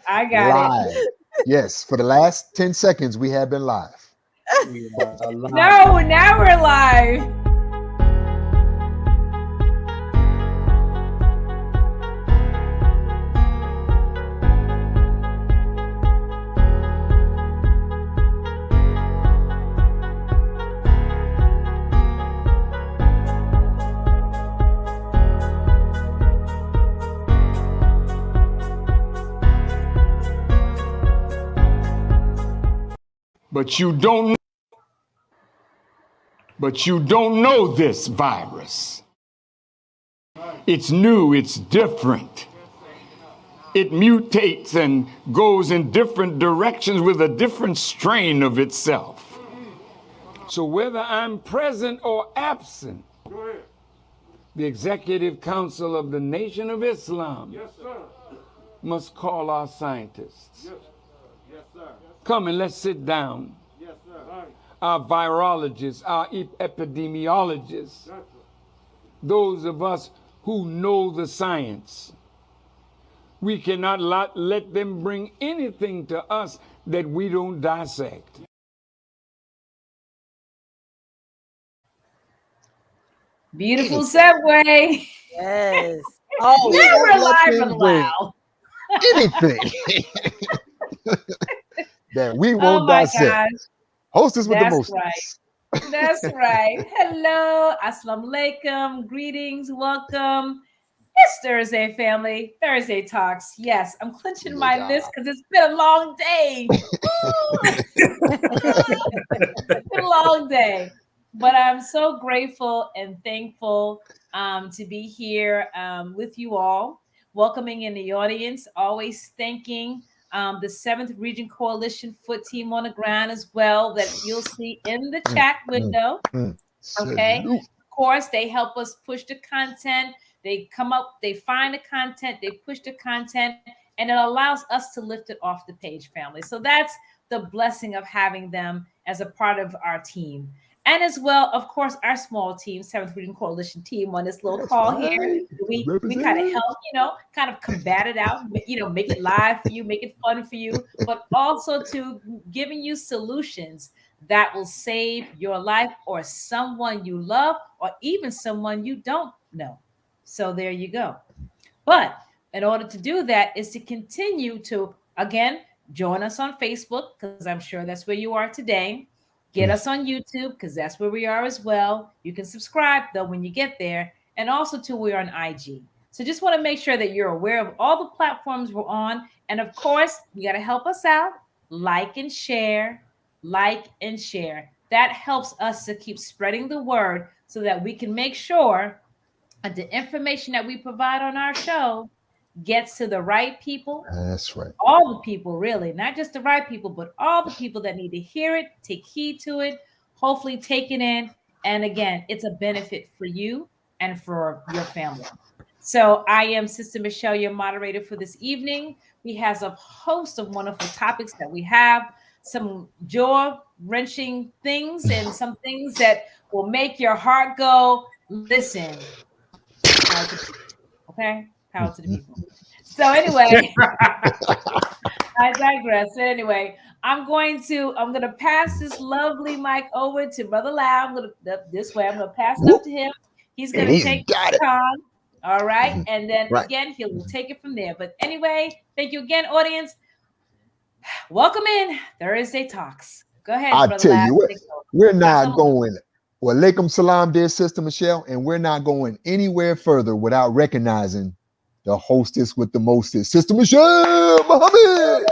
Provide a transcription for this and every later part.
I got Live. it. Yes, for the last 10 seconds, we have been live. We are alive. No, now we're live. But you don't know this virus. It's new, it's different. It mutates and goes in different directions with a different strain of itself. So whether I'm present or absent, the Executive Council of the Nation of Islam must call our scientists. Come and let's sit down. Our virologists, our epidemiologists, those of us who know the science. We cannot let them bring anything to us that we don't dissect. Beautiful segue. Yes. Oh, We now won't we're let live them and bring loud. anything that we Oh won't my dissect. gosh. Hostess with the That's most. right. That's right. Hello. Assalamu alaikum. Greetings. Welcome. It's Thursday, family. Thursday Talks. Yes, I'm clenching my list because it's been a long day. It's been a long day. But I'm so grateful and thankful to be here with you all, welcoming in the audience, always thanking the 7th Region Coalition foot team on the ground as well that you'll see in the chat window. Okay. Salute. Of course, they help us push the content. They come up, they find the content, they push the content, and it allows us to lift it off the page, family. So that's the blessing of having them as a part of our team. And as well, of course, our small team, 7th Freedom Coalition team on this little That's call right. here. We kind of Represent. help, kind of combat it out, make it live for you, make it fun for you, but also to giving you solutions that will save your life or someone you love or even someone you don't know. So there you go. But in order to do that is to continue to, again, join us on Facebook, because I'm sure that's where you are today. Get us on YouTube, because that's where we are as well. You can subscribe, though, when you get there. And also, too, we're on IG. So just want to make sure that you're aware of all the platforms we're on. And of course, you got to help us out. Like and share. Like and share. That helps us to keep spreading the word so that we can make sure that the information that we provide on our show gets to the right people, That's right. all the people, really, not just the right people, but all the people that need to hear it, take heed to it, hopefully take it in. And again, it's a benefit for you and for your family. So I am Sister Michelle, your moderator for this evening. We have a host of wonderful topics that we have, some jaw-wrenching things and some things that will make your heart go, listen, power to the people. Okay? Power to the people. So anyway, I digress. So anyway, I'm gonna pass this lovely mic over to Brother Lau. I'm gonna pass it up to him. He's And gonna he's take got the it. time. All right. Mhm. And then Right. again, he'll take it from there. But anyway, thank you again, audience. Welcome in Thursday Talks. Go ahead, I Brother tell Lau. you what, Take it over. we're not Assalamu going. Well, Alaikum Salam, dear Sister Michelle, and we're not going anywhere further without recognizing the hostess with the mostest, Sister Michelle Muhammad.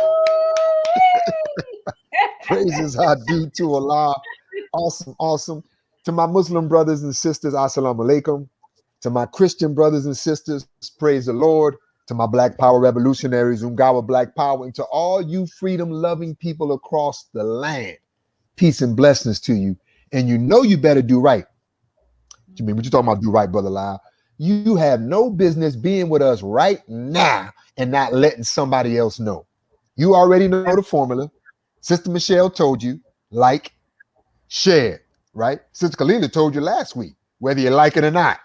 Praises are due to Allah. Awesome, awesome. To my Muslim brothers and sisters, Assalamu alaikum. To my Christian brothers and sisters, praise the Lord. To my Black Power revolutionaries, Ungawa Black Power, and to all you freedom-loving people across the land, peace and blessings to you. And you know you better do right. What you mean? What you talking about do right, Brother Lyle? You have no business being with us right now and not letting somebody else know. You already know the formula. Sister Michelle told you, like, share, right? Sister Kalila told you last week, whether you like it or not,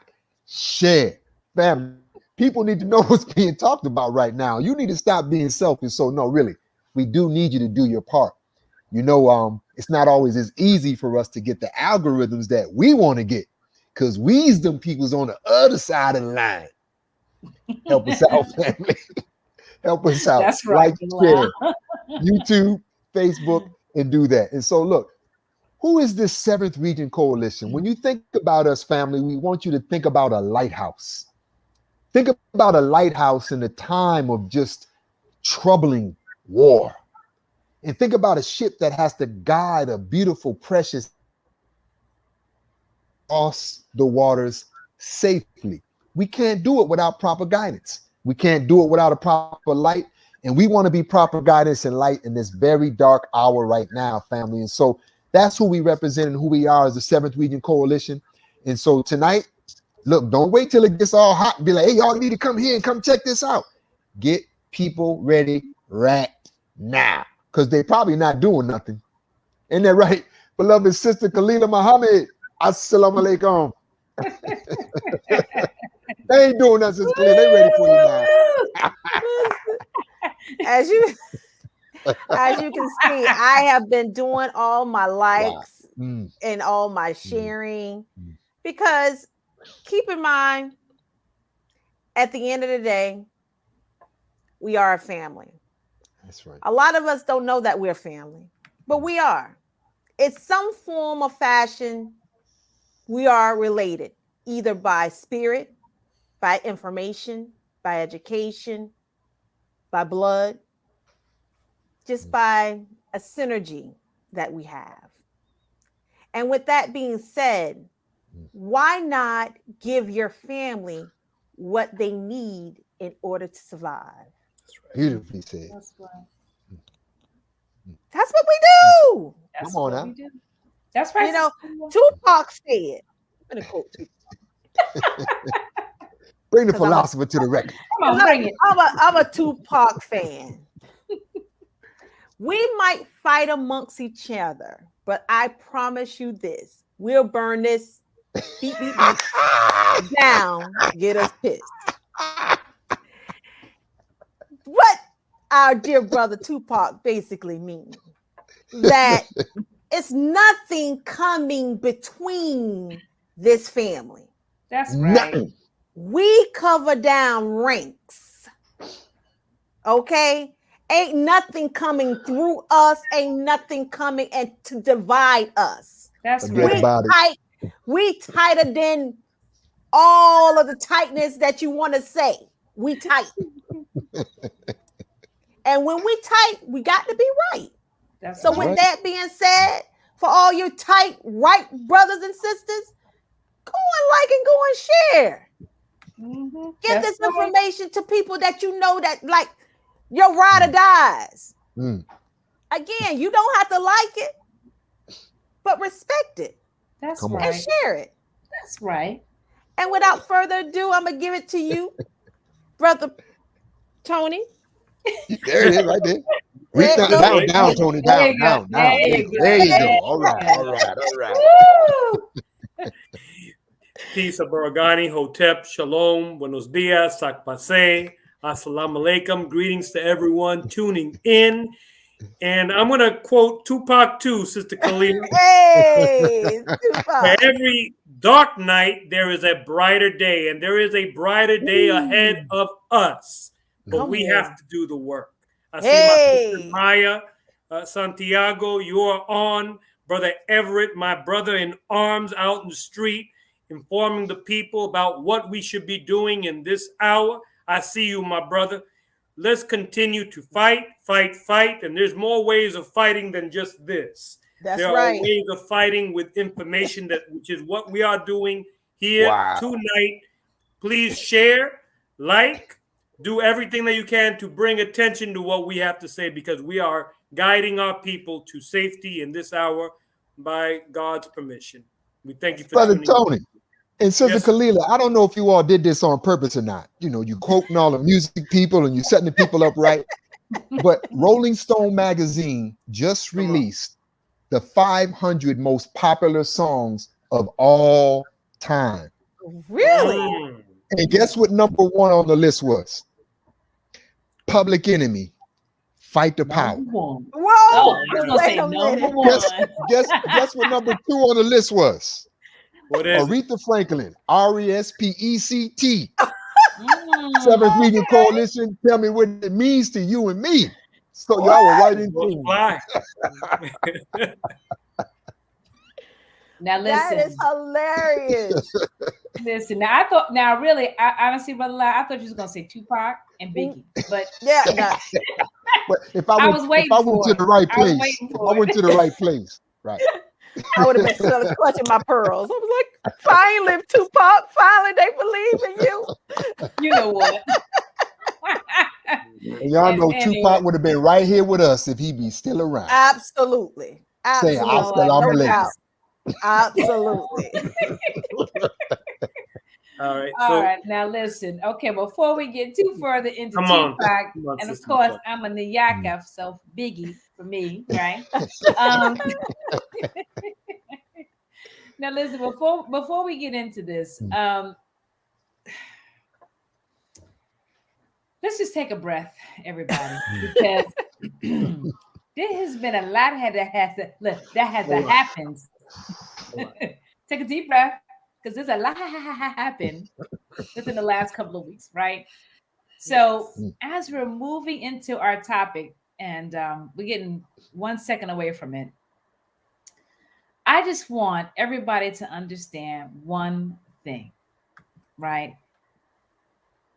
share. Family, People need to know what's being talked about right now. You need to stop being selfish. So no, really, we do need you to do your part. It's not always as easy for us to get the algorithms that we want to get, because we's them people's on the other side of the line. Help us out, family. Help us out. That's right, Like, Bilal. share, YouTube, Facebook, and do that. And so, look, who is this Seventh Region Coalition? When you think about us, family, we want you to think about a lighthouse. Think about a lighthouse in a time of just troubling war. And think about a ship that has to guide a beautiful, precious across the waters safely. We can't do it without proper guidance. We can't do it without a proper light. And we want to be proper guidance and light in this very dark hour right now, family. And so that's who we represent and who we are as the Seventh Region Coalition. And so tonight, look, don't wait till it gets all hot and be like, hey, y'all need to come here and come check this out. Get people ready right now, because they're probably not doing nothing. Isn't that right? Beloved sister Khalila Muhammad, assalamu alaikum. They ain't doing nothing, sister Khalila. They ready for you now. As you can see, I have been doing all my likes and all my sharing, because keep in mind, at the end of the day, we are a family. That's right. A lot of us don't know that we're family, but we are. It's some form of fashion. We are related, either by spirit, by information, by education, by blood, just by a synergy that we have. And with that being said, why not give your family what they need in order to survive? Beautifully said. That's right. That's what we do. That's Come on what now. we do. That's right. You know, sister. Tupac said, I'm going to quote Tupac. Bring the 'Cause I'm a- philosopher to the record. Come on, bring it. I'm a Tupac fan. We might fight amongst each other, but I promise you this: we'll burn this beep, beep, beep, down, get us pissed. What our dear brother Tupac basically means that it's nothing coming between this family. That's right. Nothing. We cover down ranks. Okay? Ain't nothing coming through us, ain't nothing coming and to divide us. That's Forget right. about it. We tighter than all of the tightness that you want to say. We tight. And when we tight, we got to be right. That's So right. with that being said, for all your tight right brothers and sisters, go and like and go and share. Mhm. Get That's this right. information to people that you know that like your ride or dies. Mm. Again, you don't have to like it, but respect it That's Come on. and right. share it. That's right. And without further ado, I'm gonna give it to you, brother Tony. There it is, right there. Reach There down, you go. down, Tony, There down, you go. down, There down. you go. There you There go. you All right, go. all right, all right. Woo! Peace of Baragani, Hotep, Shalom, Buenos Dias, Sakpase, Assalamu Alaikum. Greetings to everyone tuning in. And I'm going to quote Tupac too, Sister Khalil. Hey, For Tupac. every dark night, there is a brighter day, and there is a brighter day ahead of us. But Come we on. have to do the work. I see my sister Hey. Maya, Santiago, you are on. Brother Everett, my brother in arms out in the street, informing the people about what we should be doing in this hour. I see you, my brother. Let's continue to fight, fight, fight. And there's more ways of fighting than just this. That's There right. are ways of fighting with information, which is what we are doing here Wow. tonight. Please share, like, do everything that you can to bring attention to what we have to say, because we are guiding our people to safety in this hour by God's permission. We thank you for Brother tuning in. Tony and Sister Yes. Khalila, I don't know if you all did this on purpose or not. You quoting all the music people and you setting the people up right. But Rolling Stone magazine just Come on. released the 500 most popular songs of all time. Really? Mm. And guess what number one on the list was? Public Enemy, Fight the Power. Number one. Whoa! Oh, I was gonna Wait say a number minute. one. Guess what number two on the list was? What is it? Aretha Franklin, RESPECT, Mm. Seventh Region Coalition. Tell me what it means to you and me. So y'all were right in tune. Fly. Now That listen, is hilarious. listen. Now really, honestly, Brother Lau, I thought you was gonna say Tupac and Biggie, but Yeah, no. But if I I was went, waiting if I went for to it. the right I was place, waiting if for I went it. to the right place, right? I would have been still clutching my pearls. I was like, finally, Tupac, finally they believe in you. You know what? And y'all know Anyway, Tupac would have been right here with us if he be still around. Absolutely. Say, you know Absolutely. what? "Assalamu No alaikum." doubt. Absolutely. All right. All So right, now listen. Okay, before we get too further into Come on. Tupac, Come on, and of Sister course, Michelle. I'm a Niyaka, so Biggie for me, right? Um, now listen, before we get into this, let's just take a breath, everybody, because there has been a lot that has happened. Take a deep breath, because there's a lot happened within the last couple of weeks, right? So as we're moving into our topic, and we're getting 1 second away from it, I just want everybody to understand one thing, right?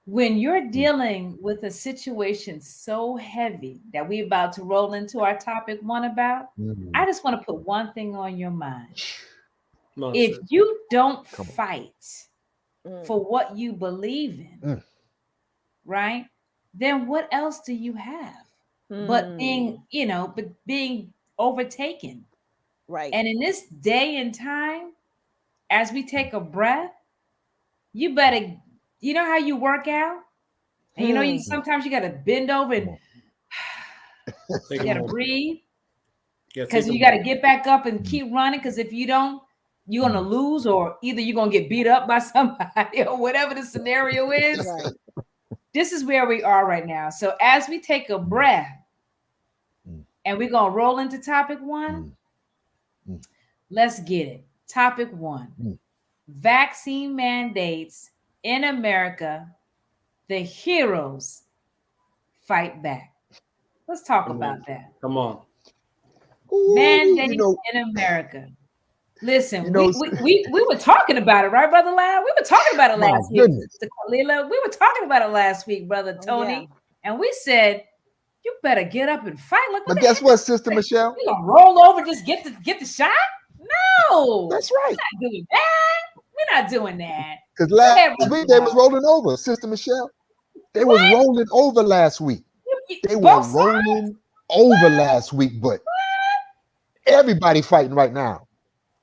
When you're dealing with a situation so heavy that we're about to roll into our topic one about, I just want to put one thing on your mind. Come on, If sis. you don't Come on. fight for what you believe in, right? Then what else do you have but being overtaken? Right. And in this day and time, as we take a breath, you better, you know how you work out? And you sometimes you gotta bend over and Take you a gotta moment. breathe, Yeah, because take a you gotta moment. get back up and keep running. Because if you don't, you're gonna lose, or either you're gonna get beat up by somebody or whatever the scenario is. Right. This is where we are right now. So as we take a breath and we're gonna roll into topic one, let's get it. Topic one: vaccine mandates in America. The heroes fight back. Let's talk about that. Come on. Mandates in America. Listen, You know, we were talking about it, right, Brother Lau? We were talking about it my last week. goodness. Sister Kalila. We were talking about it last week, Brother Tony. And we said, you better get up and fight. Like, But guess what, Sister Michelle? You gonna roll over, just get the shot? No, That's right. we're not doing that. We're not doing that. Because last week they was rolling over, Sister Michelle. They was rolling over last week. They were rolling over last week, but everybody fighting right now,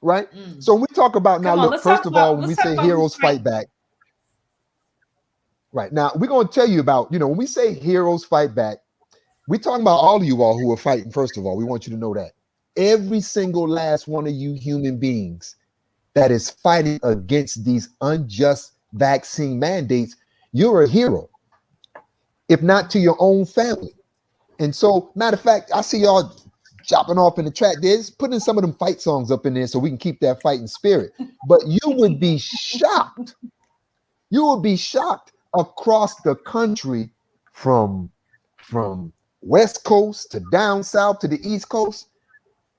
right? So when we talk about now, look, first of all, when we say heroes fight back, right now, we're going to tell you about, when we say heroes fight back, we're talking about all of you all who are fighting. First of all, we want you to know that every single last one of you human beings that is fighting against these unjust vaccine mandates, you're a hero, if not to your own family. And so, matter of fact, I see y'all chopping off in the track. There's putting some of them fight songs up in there so we can keep that fighting spirit. But you would be shocked. You would be shocked across the country from West Coast to down south to the East Coast.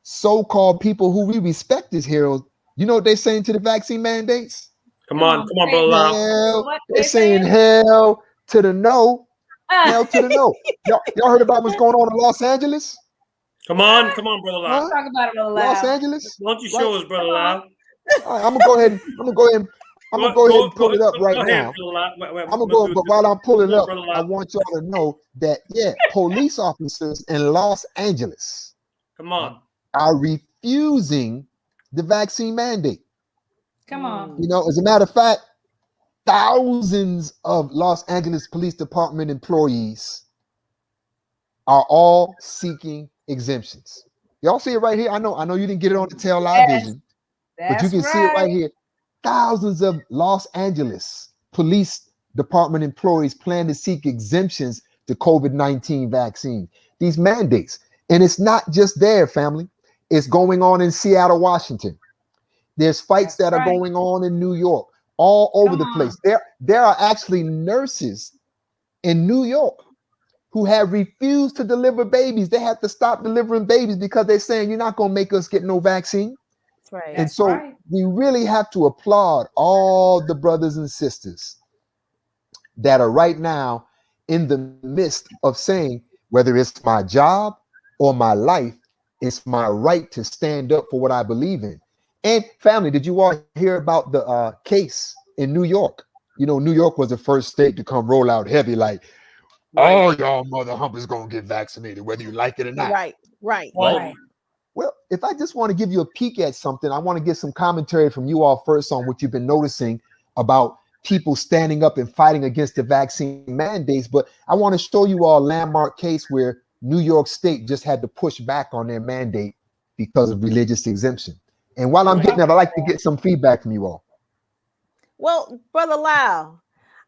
So-called people who we respect as heroes. You know what they're saying to the vaccine mandates? Come on, Brother Lau. Hell, they're saying hell to the no. Hell to the no. Y'all heard about what's going on in Los Angeles? Come on, Brother Lau. Talk about it, Brother Los Lau. Angeles. Why don't you show us, Brother Lau? All right, I'm gonna go ahead and pull it up right now. I'm gonna go, but while I'm pulling it up, I want y'all to know that police officers in Los Angeles are refusing the vaccine mandate. Come on. As a matter of fact, thousands of Los Angeles Police Department employees are all seeking exemptions. Y'all see it right here. I know you didn't get it on the tail live vision, but you can see it right here. Thousands of Los Angeles police department employees plan to seek exemptions to COVID-19 vaccine. These mandates. And it's not just there, family. It's going on in Seattle, Washington. There's fights That's that are right. going on in New York, all over Come the on. place. There are actually nurses in New York who have refused to deliver babies. They have to stop delivering babies because they're saying you're not going to make us get no vaccine. That's right. And That's so right. we really have to applaud all the brothers and sisters that are right now in the midst of saying, whether it's my job or my life, it's my right to stand up for what I believe in. And family, did you all hear about the case in New York? You know, New York was the first state to come roll out heavy, like Right. all y'all mother humpers gonna get vaccinated, whether you like it or not. Right. Right. Right. Right. Well, if I just want to give you a peek at something, I want to get some commentary from you all first on what you've been noticing about people standing up and fighting against the vaccine mandates. But I want to show you all a landmark case where New York State just had to push back on their mandate because of religious exemption. And while I'm Right. getting that, I'd like to get some feedback from you all. Well, Brother Lau,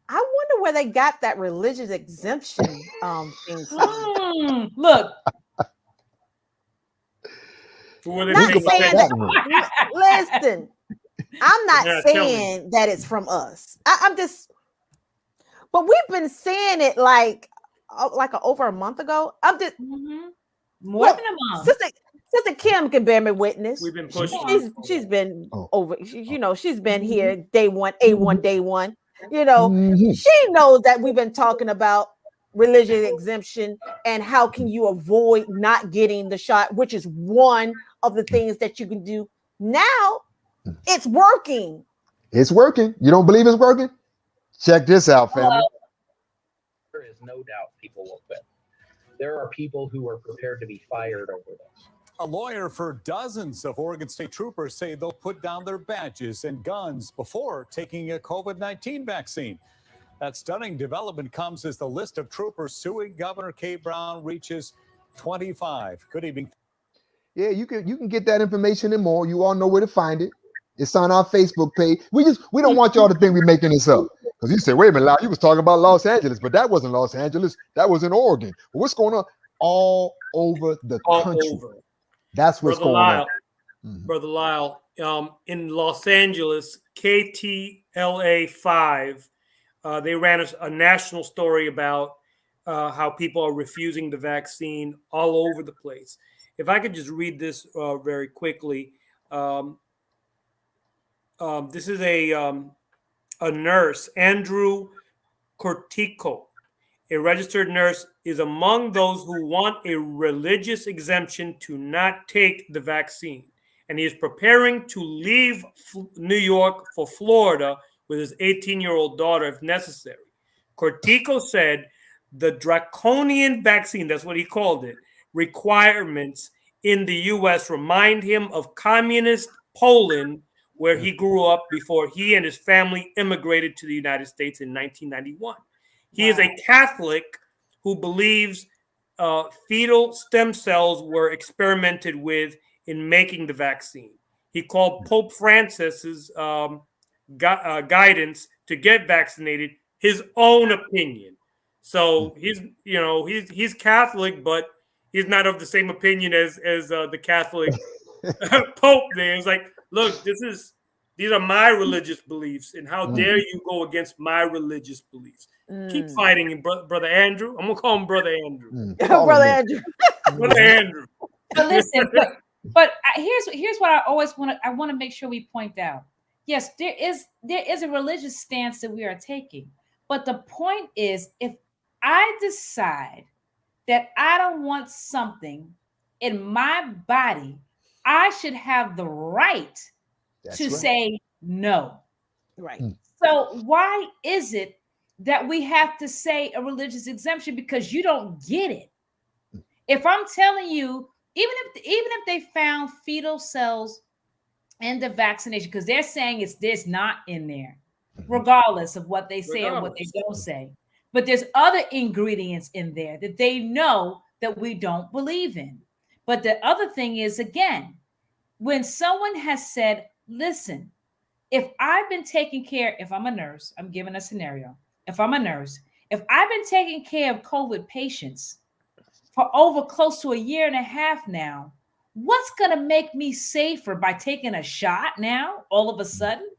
I wonder where they got that religious exemption thing from. Look, For what they Not say Think was about saying that that. one. listen, I'm not Yeah, tell me. saying that it's from us. I'm just, but we've been saying it like over a month ago. I'm just more look, than a month. Sister Kim can bear me witness. We've been pushing. She's been Oh. over. You know, she's been Mhm. here day one, A1, day one. You know, Mhm. she knows that we've been talking about religious exemption and how can you avoid not getting the shot, which is one of the things that you can do. Now it's working. It's working. You don't believe it's working? Check this out, family. There is no doubt people will quit. There are people who are prepared to be fired over this. A lawyer for dozens of Oregon State troopers say they'll put down their badges and guns before taking a COVID-19 vaccine. That stunning development comes as the list of troopers suing Governor Kay Brown reaches 25. Good evening. Yeah, you can get that information and more. You all know where to find it. It's on our Facebook page. We don't want y'all to think we're making this up. Because you say, wait a minute, Lau, you was talking about Los Angeles, but that wasn't Los Angeles. That was in Oregon. Well, what's going on? All over the All country. over. That's what's Brother going Lyle, on. Mhm. Brother Lyle, in Los Angeles, KTLA 5, they ran a national story about how people are refusing the vaccine all over the place. If I could just read this very quickly. This is a nurse, Andrew Cortico, a registered nurse, is among those who want a religious exemption to not take the vaccine. And he is preparing to leave New York for Florida with his 18-year-old daughter if necessary. Cortico said the draconian vaccine, that's what he called it, requirements in the U.S. remind him of communist Poland, where he grew up before he and his family immigrated to the United States in 1991. He is a Catholic who believes fetal stem cells were experimented with in making the vaccine. He called Pope Francis's guidance to get vaccinated his own opinion. So he's Catholic, but he's not of the same opinion as the Catholic Pope. There, it's like, look, these are my religious beliefs, and how dare you go against my religious beliefs? Keep fighting him, brother Andrew. I'm gonna call him brother Andrew. Brother Andrew. Brother Andrew. But listen, but here's what I want to make sure we point out. Yes, there is a religious stance that we are taking, but the point is, if I decide that I don't want something in my body, I should have the right to say no. Right. So why is it that we have to say a religious exemption because you don't get it? If I'm telling you, even if they found fetal cells in the vaccination, because they're saying there's not in there, regardless of what they say or what they don't say, but there's other ingredients in there that they know that we don't believe in. But the other thing is, again, when someone has said, listen, if I've been taking care, if I'm a nurse, I'm giving a scenario. If I'm a nurse, if I've been taking care of COVID patients for over close to a year and a half now, what's going to make me safer by taking a shot now, all of a sudden?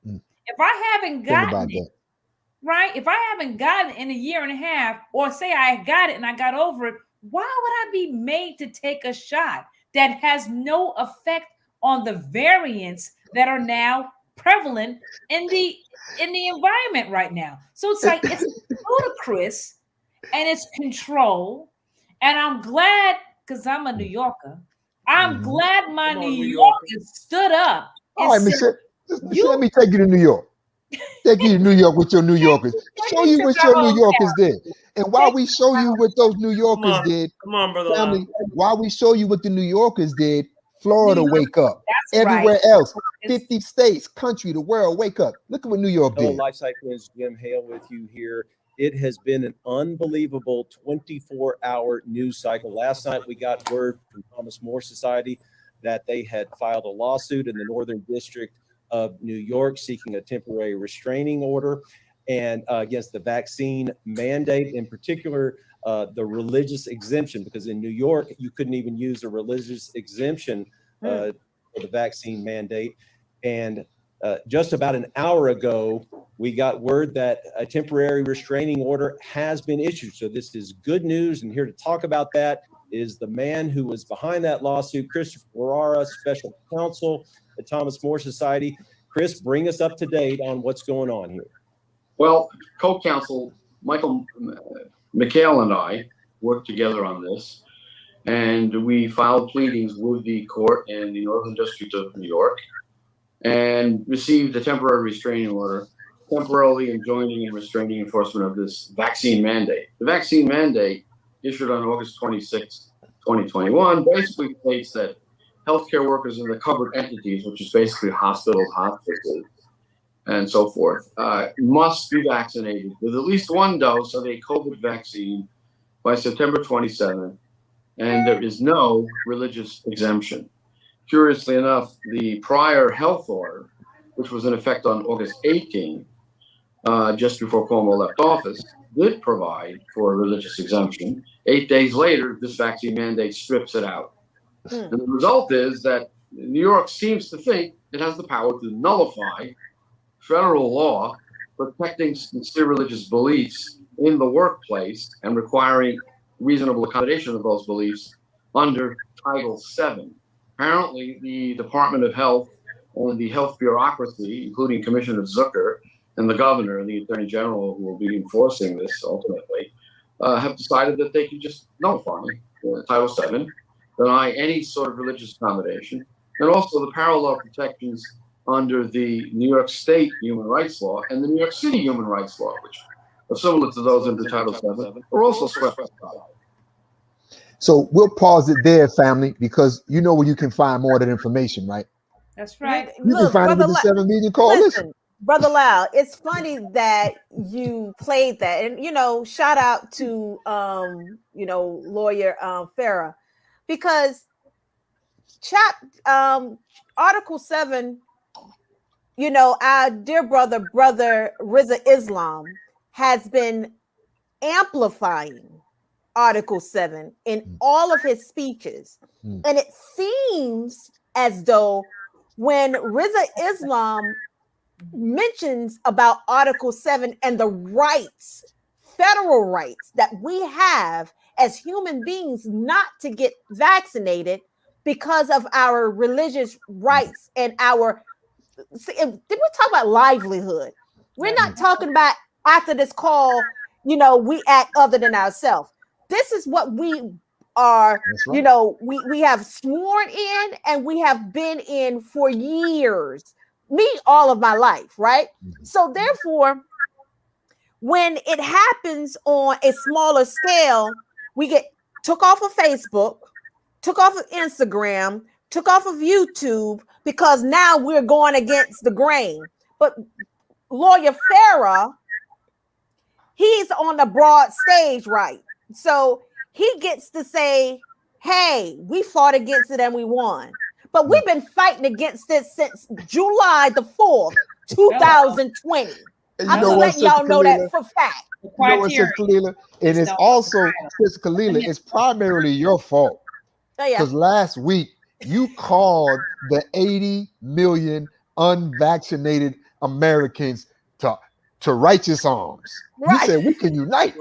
Mm. If I haven't Think gotten about it, that. right? If I haven't gotten it in a year and a half, or say I got it and I got over it, why would I be made to take a shot that has no effect on the variants that are now prevalent in the environment right now? So it's like it's ludicrous and it's control. And I'm glad, because I'm a New Yorker, I'm Mhm. glad my Come New on, New Yorker. Yorkers stood up All and right, said, Michelle. Michelle, let you me take you to New York. Take you to New York with your New Yorkers. take Show me you to what my your New hometown. Yorkers did. And while Take we me to show my you what those New Yorkers hometown. did, Come on, brother Lau. family, while we show you what the New Yorkers did, Florida New York, wake up. that's right. Everywhere else, It's 50 states, country, the world, wake up. Look at what New York Hello, did. Life Cyclist Jim Hale with you here. It has been an unbelievable 24-hour news cycle. Last night we got word from Thomas More Society that they had filed a lawsuit in the Northern District of New York seeking a temporary restraining order and against the vaccine mandate, in particular the religious exemption, because in New York you couldn't even use a religious exemption for the vaccine mandate. And just about an hour ago, we got word that a temporary restraining order has been issued. So this is good news. And here to talk about that is the man who was behind that lawsuit, Christopher Ferrara, special counsel at Thomas More Society. Chris, bring us up to date on what's going on here. Well, co-counsel Michael McHale and I worked together on this, and we filed pleadings with the court in the Northern District of New York and received a temporary restraining order, temporarily enjoining and restraining enforcement of this vaccine mandate. The vaccine mandate, issued on August 26, 2021, basically states that healthcare workers in the covered entities, which is basically hospitals, hospices, and so forth, must be vaccinated with at least one dose of a COVID vaccine by September 27th, and there is no religious exemption. Curiously enough, the prior health order, which was in effect on August 18, just before Cuomo left office, did provide for a religious exemption. 8 days later, this vaccine mandate strips it out. And the result is that New York seems to think it has the power to nullify federal law protecting sincere religious beliefs in the workplace and requiring reasonable accommodation of those beliefs under Title VII. Apparently, the Department of Health and the health bureaucracy, including Commissioner Zucker and the governor and the attorney general who will be enforcing this ultimately, have decided that they can just nullify Title VII, deny any sort of religious accommodation, and also the parallel protections under the New York State human rights law and the New York City human rights law, which are similar to those under Title VII, are also swept aside. So we'll pause it there, family, because you know where you can find more of that information, right? That's right. You can Look, find it with the 7 Million Coalition. listen, Brother Lau, it's funny that you played that. And, shout out to, lawyer Farah, because Article 7, our dear brother Riza Islam has been amplifying Article 7 in all of his speeches. And it seems as though when Riza Islam mentions about Article 7 and the rights, federal rights that we have as human beings not to get vaccinated because of our religious rights and our, did we talk about livelihood? We're not talking about after this call, we act other than ourselves. This is what we are, right. we have sworn in and we have been in for years. Me, all of my life, right? So therefore, when it happens on a smaller scale, we get took off of Facebook, took off of Instagram, took off of YouTube, because now we're going against the grain. But lawyer Farah, he's on the broad stage, right? So he gets to say, hey, we fought against it and we won. But we've been fighting against this since July the 4th, 2020. And I'm just letting y'all know that for fact. You know what, Sister Kalila? And it's also, Sister Kalila, it's primarily your fault. Oh, yeah. Because last week you called the 80 million unvaccinated Americans to righteous arms. You Right. said we can unite.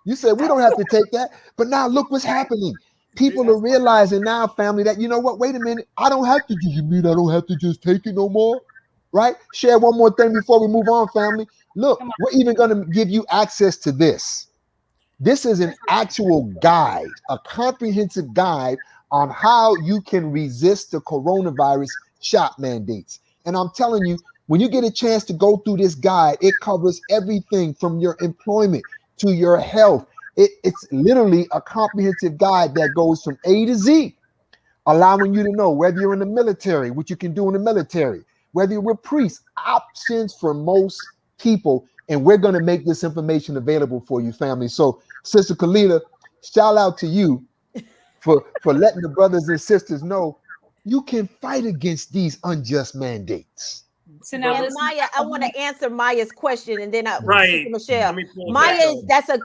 You said we don't have to take that. But now look what's happening. People are realizing now, family, that, you know what, wait a minute, I don't have to do, you mean I don't have to just take it no more? Right? Share one more thing before we move on, family. Look, we're even going to give you access to this. This is an actual guide, a comprehensive guide on how you can resist the coronavirus shot mandates. And I'm telling you, when you get a chance to go through this guide, it covers everything from your employment to your health. It's literally a comprehensive guide that goes from A to Z, allowing you to know whether you're in the military, what you can do in the military, whether you're a priest, options for most people. And we're going to make this information available for you, family. So, Sister Kalila, shout out to you for letting the brothers and sisters know you can fight against these unjust mandates. So now, and Maya, I want to answer Maya's question, and then Right. Michelle. Maya, that's a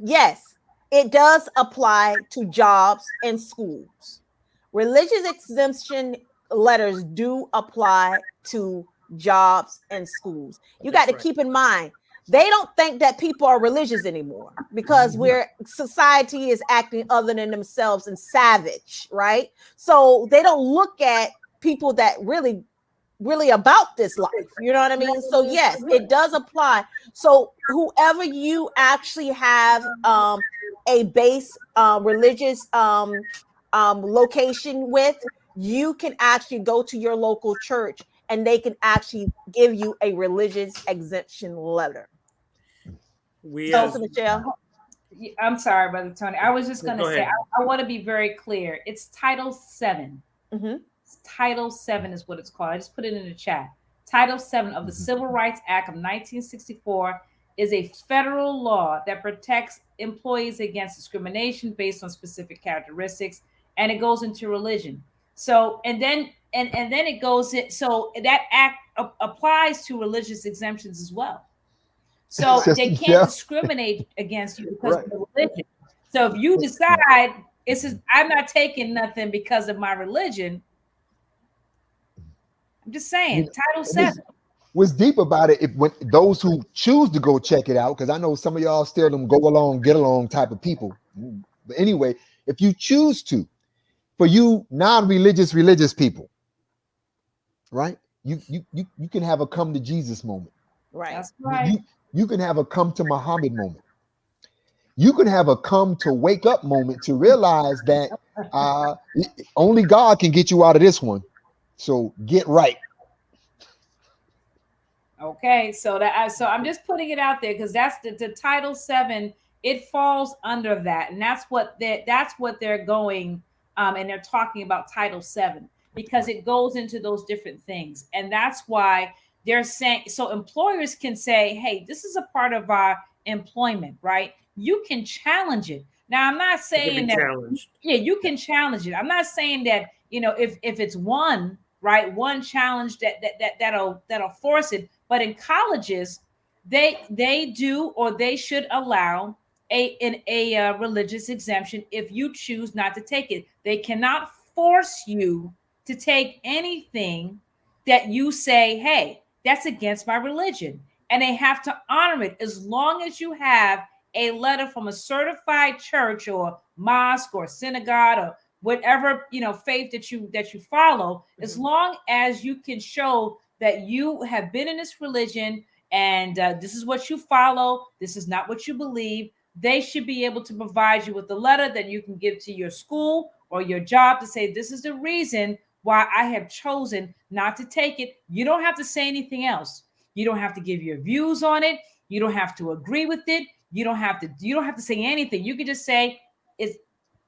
yes. It does apply to jobs and schools. Religious exemption letters do apply to jobs and schools. You got to keep in mind, they don't think that people are religious anymore because society is acting other than themselves and savage, right? So they don't look at people that really about this life. You know what I mean? So yes, it does apply. So whoever you actually have a base religious location with, you can actually go to your local church and they can actually give you a religious exemption letter. Michelle. I'm sorry, Brother Tony. I was just going to say, I want to be very clear. It's Title 7. Mm-hmm. Title 7 is what it's called. I just put it in the chat. Title 7 of the Civil Rights Act of 1964 is a federal law that protects employees against discrimination based on specific characteristics, and it goes into religion. So, and then it goes in. So that act applies to religious exemptions as well. So they can't discriminate against you because of the religion. So if you decide I'm not taking nothing because of my religion, I'm just saying, Title 7. What's deep about it, when those who choose to go check it out, because I know some of y'all still them go along, get along type of people. But anyway, if you choose to, for you non-religious religious people, right? You can have a come to Jesus moment. Right. That's right. You can have a come to Muhammad moment. You can have a come to wake up moment to realize that only God can get you out of this one. So get right. Okay, so I'm just putting it out there because that's the Title 7. It falls under that, and that's what they're going and they're talking about Title 7 because it goes into those different things, and that's why they're saying so employers can say, hey, this is a part of our employment, right? You can challenge it. Now, I'm not saying that you can challenge it. I'm not saying that, if it's one challenge that'll force it. But in colleges, they do or they should allow a religious exemption if you choose not to take it. They cannot force you to take anything that you say, hey, that's against my religion. And they have to honor it as long as you have a letter from a certified church or mosque or synagogue or whatever faith that you follow, as long as you can show that you have been in this religion and this is what you follow, this is not what you believe, they should be able to provide you with a letter that you can give to your school or your job to say, this is the reason why I have chosen not to take it. You don't have to say anything else. You don't have to give your views on it. You don't have to agree with it. You don't have to say anything. You can just say it's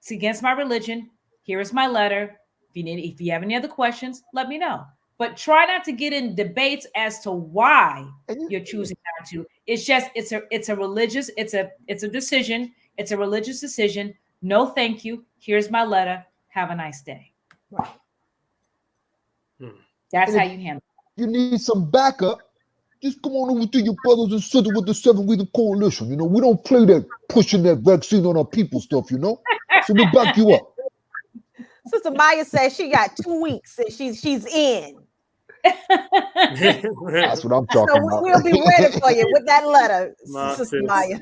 against my religion. Here is my letter. If you have any other questions, let me know. But try not to get in debates as to why you're choosing not to. It's just it's a religious, it's a decision. It's a religious decision. No, thank you. Here's my letter. Have a nice day. Right. That's And how if you handle you need some backup, just come on over to your brothers and sisters with the 7 Week Coalition. You know, we don't play that pushing that vaccine on our people stuff, you know. So we back you up. Sister Maya says she got 2 weeks and she's in. That's what I'm So talking about. we'll be ready for you with that letter, Nah, Sister sis. Maya.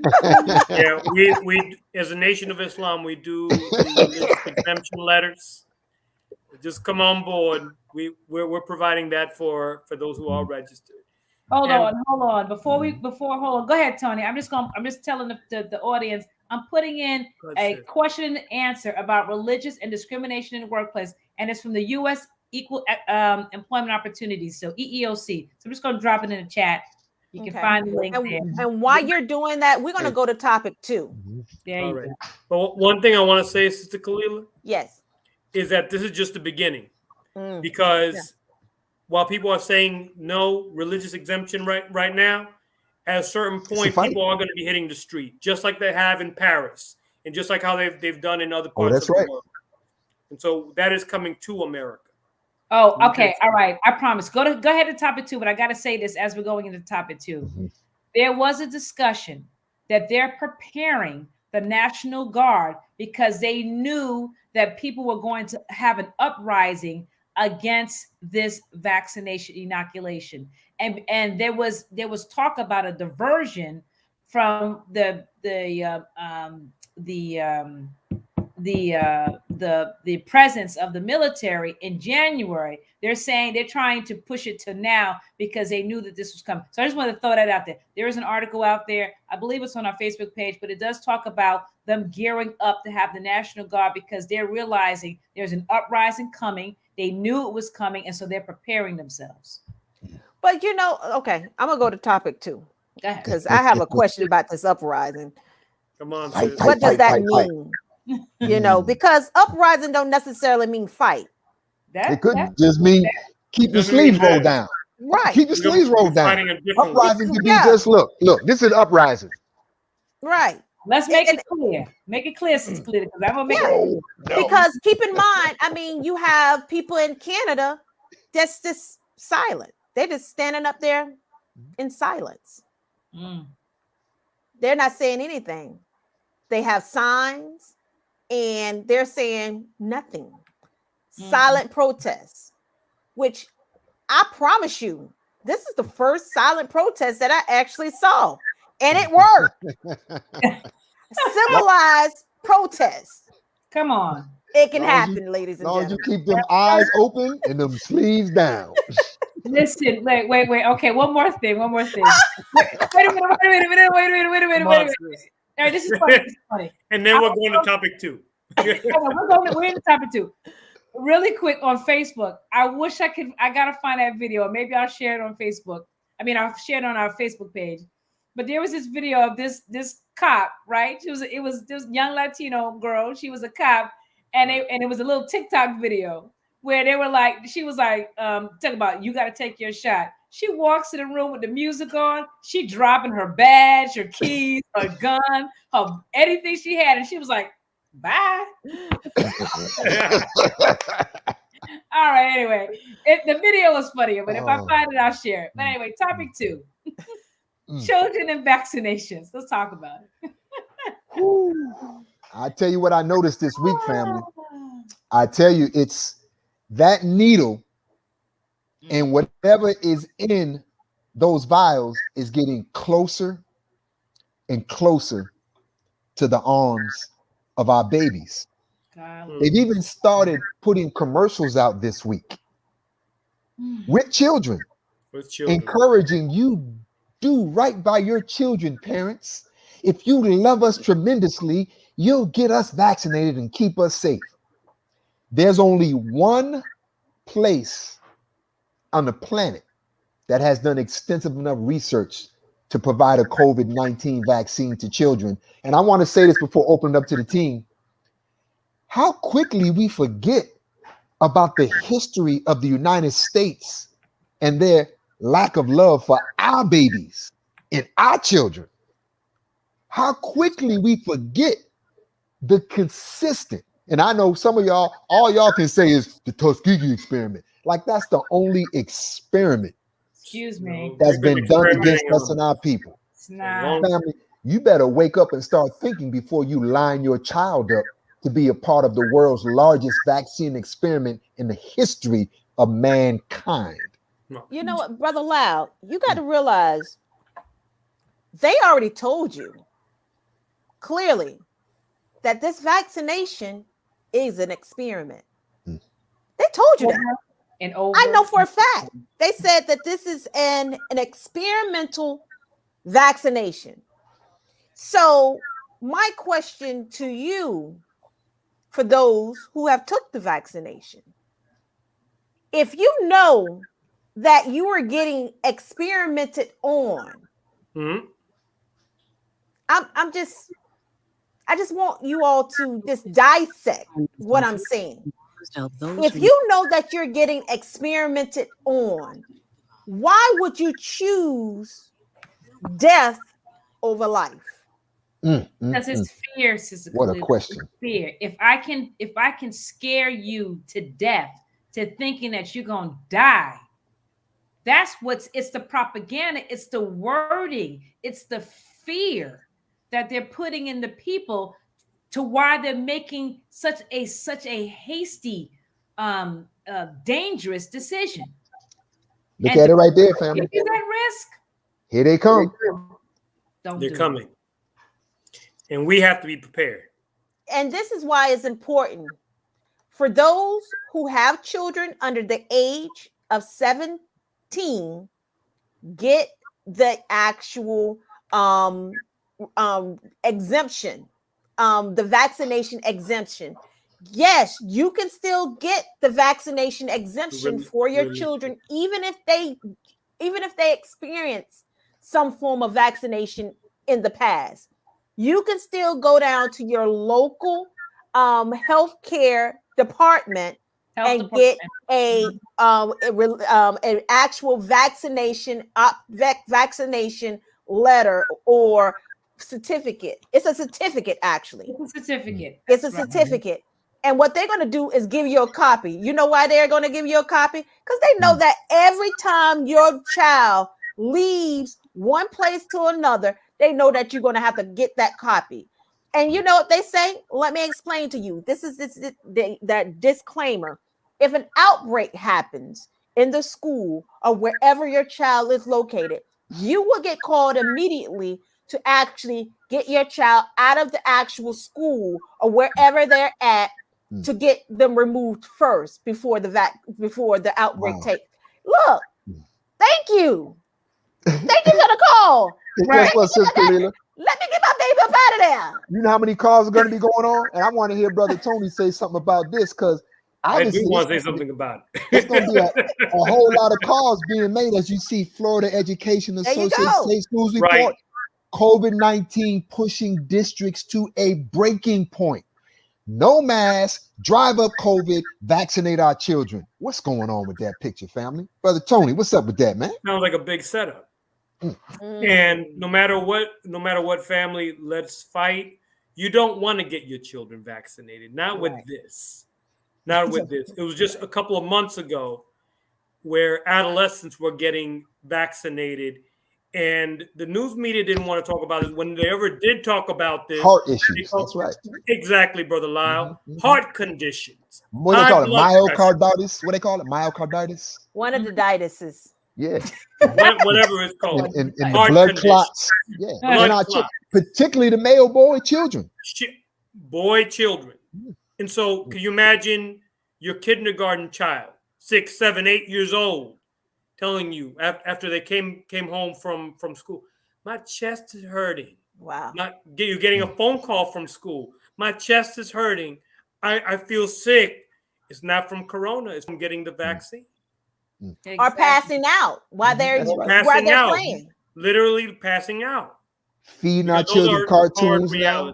Yeah, we as a Nation of Islam, we do religious exemption letters. Just come on board. We're providing that for those who are registered. Hold And on. Hold on. Go ahead, Tony. I'm just telling the audience. I'm putting in a question and answer about religious and discrimination in the workplace, and it's from the U.S. Equal Employment Opportunities, so EEOC. So I'm just going to drop it in the chat. You can find the link there. And while you're doing that, we're going to go to topic 2. There you go. But one thing I want to say, Sister Kalila, Yes, is that this is just the beginning. Because while people are saying no religious exemption right now, at a certain point, people are going to be hitting the street, just like they have in Paris, and just like how they've done in other parts of the world. And so that is coming to America. Oh, okay. All right. I promise. Go ahead to topic 2, but I got to say this as we're going into topic 2. There was a discussion that they're preparing the National Guard because they knew that people were going to have an uprising against this vaccination inoculation, and there was talk about a diversion from the presence of the military in January. They're saying they're trying to push it to now because they knew that this was coming. So I just want to throw that out there. There is an article out there. I believe it's on our Facebook page, but it does talk about them gearing up to have the National Guard because they're realizing there's an uprising coming. They knew it was coming, and so they're preparing themselves. But okay, I'm going to go to topic 2 because I have a question about this uprising. Come on, what does that mean? Because uprising don't necessarily mean fight. It could just mean keep your sleeves rolled down. Right. Keep your sleeves rolled down. Uprising could be just look, this is uprising. Right. Let's make it clear. Make it clear, since clear, because I'm gonna make it. Because keep in mind, I mean, you have people in Canada that's just silent. They're just standing up there in silence. They're not saying anything. They have signs and they're saying nothing. Silent protests, which I promise you, this is the first silent protest that I actually saw, and it worked. Civilized protest. Come on. It can happen, ladies and gentlemen. You keep them eyes open and them sleeves down. Listen, wait. Okay, one more thing. Wait a minute. All right, this is funny. And then we're going to topic 2. We're in the topic 2. Really quick on Facebook. I wish I gotta find that video. Maybe I'll share it on Facebook. I'll share it on our Facebook page. But there was this video of this cop, right? It was this young Latino girl. She was a cop, and it was a little TikTok video where she was like, talking about you gotta take your shot. She walks in the room with the music on. She dropping her badge, her keys, her gun, anything she had, and she was like, bye. All right, anyway, the video was funny, but if I find it, I'll share it. But anyway, topic 2. Children and vaccinations. Let's talk about it. I tell you what I noticed this week, family. I tell you, it's that needle and whatever is in those vials is getting closer and closer to the arms of our babies. They've even started putting commercials out this week with children, encouraging you do right by your children, parents. If you love us tremendously, you'll get us vaccinated and keep us safe. There's only one place on the planet that has done extensive enough research to provide a COVID-19 vaccine to children. And I want to say this before opening up to the team. How quickly we forget about the history of the United States and their lack of love for our babies and our children. How quickly we forget the consistent, and I know some of y'all, all y'all can say is the Tuskegee experiment. Like that's the only experiment Excuse me. that's They've been done against experimenting us on and our people. It's not. Family, you better wake up and start thinking before you line your child up to be a part of the world's largest vaccine experiment in the history of mankind. You know what, Brother Loud, you got to realize they already told you clearly that this vaccination is an experiment. They told you that. And over. I know for a fact. They said that this is an experimental vaccination. So my question to you, for those who have took the vaccination, if you know that you are getting experimented on, I just want you all to just dissect what I'm saying. If you know that you're getting experimented on, why would you choose death over life? Because it's fear, Sister What a Khalil. question. It's fear. If I can scare you to death, to thinking that you're gonna die, it's the propaganda, it's the wording, it's the fear that they're putting in the people to why they're making such a hasty, dangerous decision. Look at it right there, family. Is that risk? Here they come. They're coming. And we have to be prepared. And this is why it's important for those who have children under the age of 17, get the actual exemption, the vaccination exemption. Yes, you can still get the vaccination exemption for your children, even if they experience some form of vaccination in the past. You can still go down to your local healthcare department and get an actual vaccination letter or certificate. It's a certificate, actually. It's a certificate. It's a certificate. And what they're going to do is give you a copy. You know why they're going to give you a copy? Because they know that every time your child leaves one place to another, they know that you're going to have to get that copy. And you know what they say? Let me explain to you. This is that disclaimer. If an outbreak happens in the school or wherever your child is located, you will get called immediately to actually get your child out of the actual school or wherever they're at to get them removed first before the outbreak takes. Look, thank you. Thank you for the call. Guess what, Sister Kalila? Let me get my baby up out of there. You know how many calls are going to be going on? And I want to hear Brother Tony say something about this, because I do want to say something about it. There's going to be a whole lot of calls being made as you see Florida Education Association State Schools report. COVID-19 pushing districts to a breaking point. No mask, drive up COVID, vaccinate our children. What's going on with that picture, family? Brother Tony, what's up with that, man? Sounds like a big setup. And no matter what, family, let's fight. You don't want to get your children vaccinated. Not with this. Not with this. It was just a couple of months ago where adolescents were getting vaccinated, and the news media didn't want to talk about it. When they ever did talk about this, heart issues. That's right. Exactly, Brother Lyle. Heart conditions. What do they call it? Myocarditis? What they call it? Myocarditis? One of the ditises. Yeah. Whatever it's called. And the blood clots. Yeah. Blood clots. Particularly the male boy children. Boy children. And so can you imagine your kindergarten child, 6, 7, 8 years old, telling you after they came home from school, my chest is hurting. Wow. You're getting a phone call from school. My chest is hurting. I feel sick. It's not from corona. It's from getting the vaccine. Exactly. Or passing out while they're playing. Literally passing out. Feeding our children cartoons now.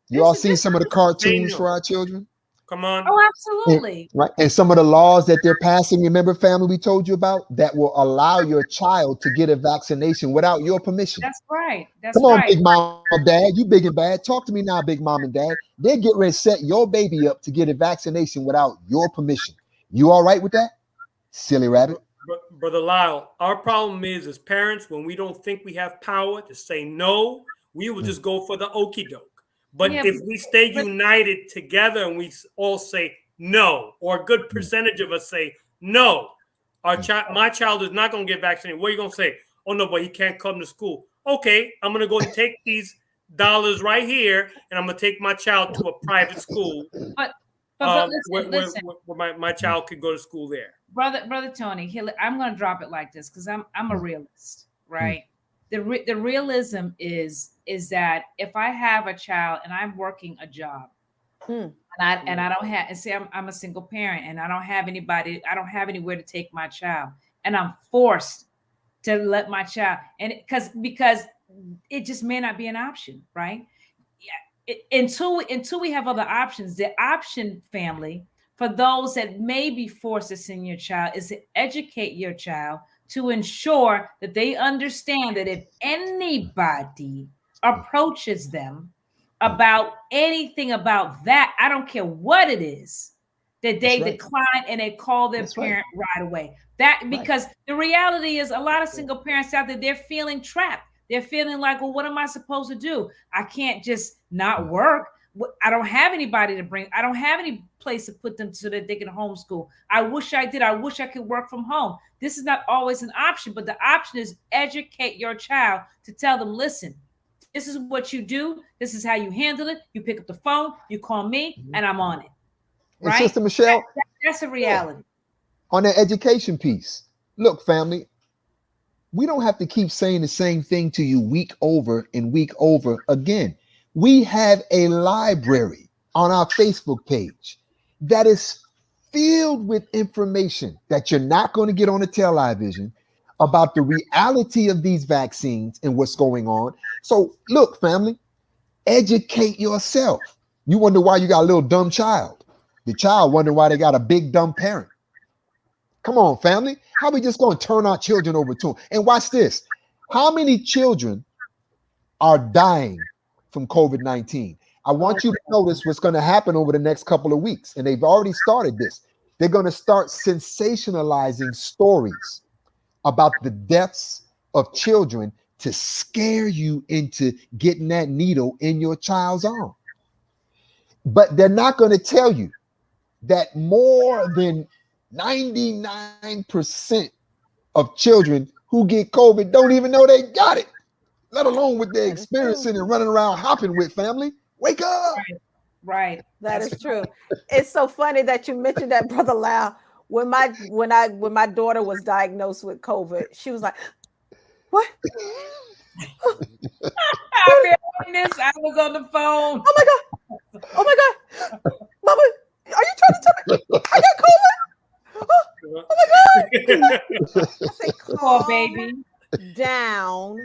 You all seen some of the cartoons for our children? Come on. Oh, absolutely. And some of the laws that they're passing, remember, family, we told you about, that will allow your child to get a vaccination without your permission. That's right. Come on, big mom and dad. You big and bad. Talk to me now, big mom and dad. They get ready to set your baby up to get a vaccination without your permission. You all right with that? Silly rabbit. Brother Lyle, our problem is as parents, when we don't think we have power to say no, we will just go for the okie doke. But Yeah, if we stay but united together and we all say no, or a good percentage of us say no, my child is not going to get vaccinated. What are you going to say? Oh no, but he can't come to school. Okay, I'm going to go and take these dollars right here, and I'm going to take my child to a private school but but listen, where my child could go to school there. brother Tony, I'm going to drop it like this because I'm a realist, right? The realism is that if I have a child and I'm working a job, and I don't have, and say I'm a single parent and I don't have anybody, I don't have anywhere to take my child, and I'm forced to let my child, and because it just may not be an option, right? Yeah, until we have other options, the option, family, for those that may be forced to send your child, is to educate your child to ensure that they understand that if anybody approaches them about anything about that, I don't care what it is, that they decline and they call their parent right away. That because the reality is a lot of single parents out there, they're feeling trapped. They're feeling like, well, what am I supposed to do? I can't just not work. I don't have anybody to bring. I don't have any place to put them so that they can homeschool. I wish I did. I wish I could work from home. This is not always an option, but the option is educate your child to tell them, listen, this is what you do. This is how you handle it. You pick up the phone, you call me, and I'm on it. And Right? Sister Michelle, that's a reality. On that education piece, look, family, we don't have to keep saying the same thing to you week over and week over again. We have a library on our Facebook page that is filled with information that you're not going to get on the television about the reality of these vaccines and what's going on. So look, family, educate yourself. You wonder why you got a little dumb child. The child wonder why they got a big dumb parent. Come on, family. How we just going to turn our children over to them? And watch this. How many children are dying from COVID-19? I want you to notice what's going to happen over the next couple of weeks. And they've already started this. They're going to start sensationalizing stories about the deaths of children to scare you into getting that needle in your child's arm. But they're not going to tell you that more than 99% of children who get COVID don't even know they got it, let alone what they're experiencing and running around hopping with. Family, wake up. Right. That is true. It's so funny that you mentioned that, Brother Lau. When my daughter was diagnosed with COVID, she was like, "What? I was on the phone. Oh my God! Oh my God! Mama, are you trying to tell me I got COVID? Oh my God!" I said, "Poor baby, down.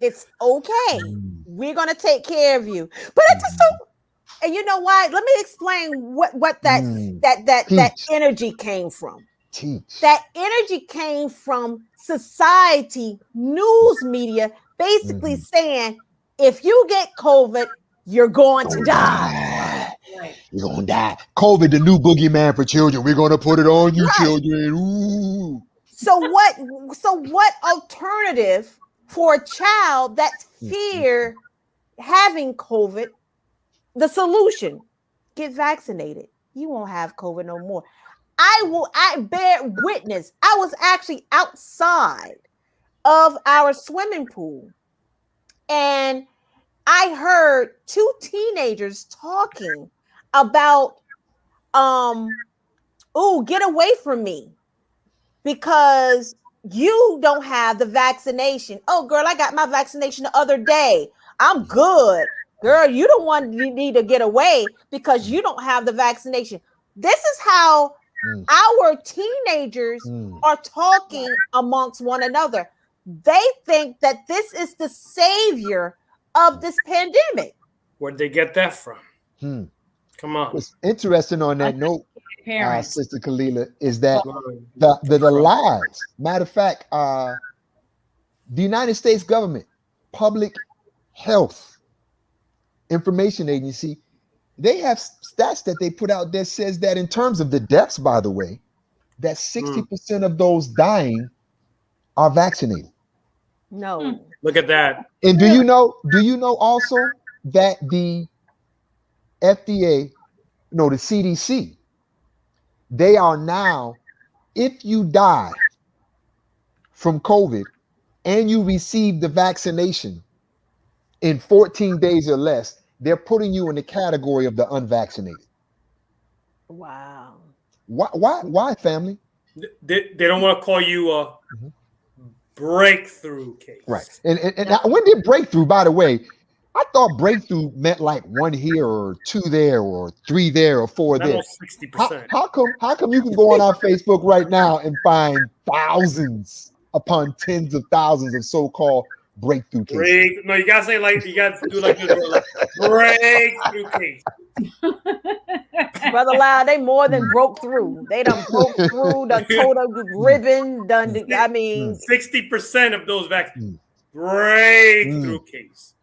It's okay. We're gonna take care of you." But I just don't. And you know why? Let me explain what that energy came from. That energy came from society, news media, basically saying, if you get COVID, you're going to die. You're gonna die. COVID, the new boogeyman for children. We're gonna put it on you, children. Ooh. So what alternative for a child that's fear having COVID? The solution: get vaccinated. You won't have COVID no more. I bear witness. I was actually outside of our swimming pool, and I heard two teenagers talking about, get away from me because you don't have the vaccination. Oh, girl, I got my vaccination the other day. I'm good. Girl, you the one you need to get away because you don't have the vaccination. This is how our teenagers are talking amongst one another. They think that this is the savior of this pandemic. Where'd they get that from? Come on. What's interesting on that note, Sister Kalila, is that the lies. Matter of fact, the United States government, Public Health Information Agency, they have stats that they put out that says that in terms of the deaths, by the way, that 60% of those dying are vaccinated. No. Look at that. And do you know also that the FDA, no, the CDC, they are now, if you die from COVID and you receive the vaccination in 14 days or less, they're putting you in the category of the unvaccinated. Wow. Why, family? They don't want to call you a breakthrough case. Right. And now, when did breakthrough, by the way, I thought breakthrough meant like one here or two there or three there or four Not there. on 60%. How come you can go on our Facebook right now and find thousands upon tens of thousands of so-called breakthrough cases? No, you gotta say like, you gotta do like this, bro, like breakthrough case. Brother Loud, they more than broke through. They done broke through, done towed a ribbon, done. I mean, 60% of those vaccines. Mm. Breakthrough case.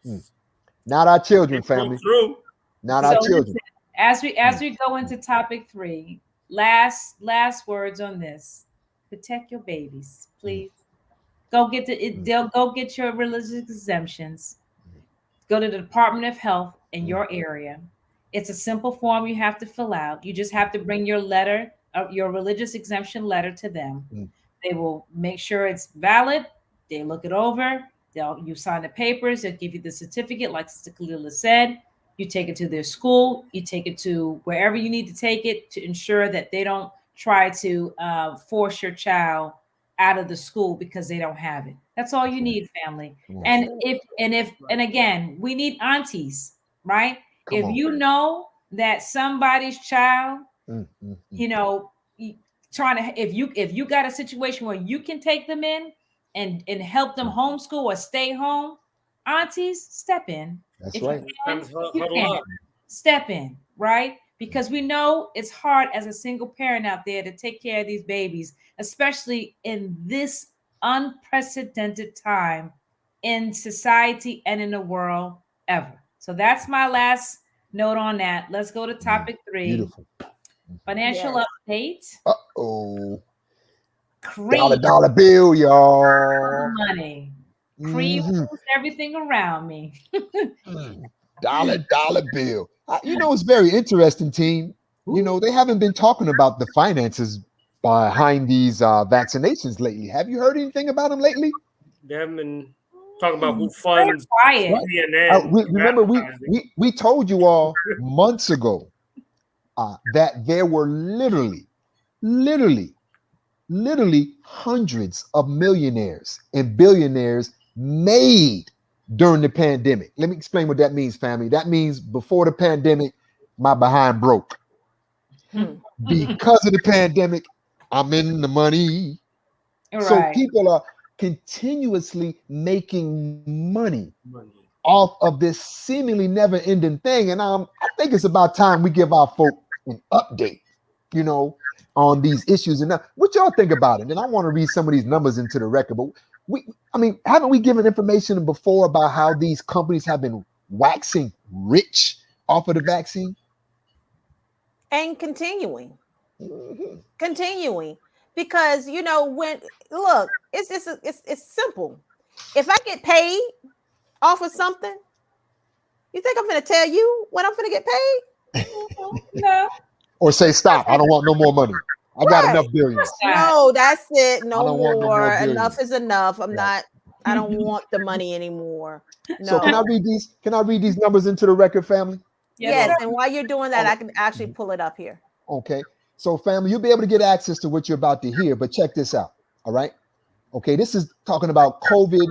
Not our children, They broke family. through. Not So our children. listen, as we go into topic 3, last words on this. Protect your babies, please. Go get they'll go get your religious exemptions. Go to the Department of Health in your area. It's a simple form you have to fill out. You just have to bring your letter, your religious exemption letter to them. They will make sure it's valid. They look it over. You sign the papers. They'll give you the certificate, like Sister Kalila said. You take it to their school. You take it to wherever you need to take it to ensure that they don't try to force your child out of the school because they don't have it. That's all you need, family. And again, we need aunties, right? If you know that somebody's child, you know, trying to, if you got a situation where you can take them in and help them homeschool or stay home, aunties, step in. That's if right. you can, step in, right? Because we know it's hard as a single parent out there to take care of these babies, especially in this unprecedented time in society and in the world ever. So that's my last note on that. Let's go to topic 3. Beautiful. Financial update. Uh-oh. Cream. Dollar bill, y'all. Money. Cream moves everything around me. Dollar bill. You know, it's very interesting, team. You know, they haven't been talking about the finances behind these vaccinations lately. Have you heard anything about them lately? They haven't been talking about who funds CNN. Remember, we told you all months ago that there were literally hundreds of millionaires and billionaires made during the pandemic. Let me explain what that means, family. That means before the pandemic, my behind broke. Because of the pandemic, I'm in the money. Right. So people are continuously making money off of this seemingly never-ending thing. And I think it's about time we give our folk an update, you know, on these issues. And what y'all think about it? And I want to read some of these numbers into the record, but haven't we given information before about how these companies have been waxing rich off of the vaccine? And continuing. Because, you know, it's simple. If I get paid off of something, you think I'm going to tell you when I'm going to get paid? No. Or say, stop, I don't want no more money. I got enough billions. No, that's it. No more. Enough is enough. I don't want the money anymore. No. So can I read these numbers into the record, family? Yes, and while you're doing that, I can actually pull it up here. Okay. So family, you'll be able to get access to what you're about to hear, but check this out. All right. Okay, this is talking about COVID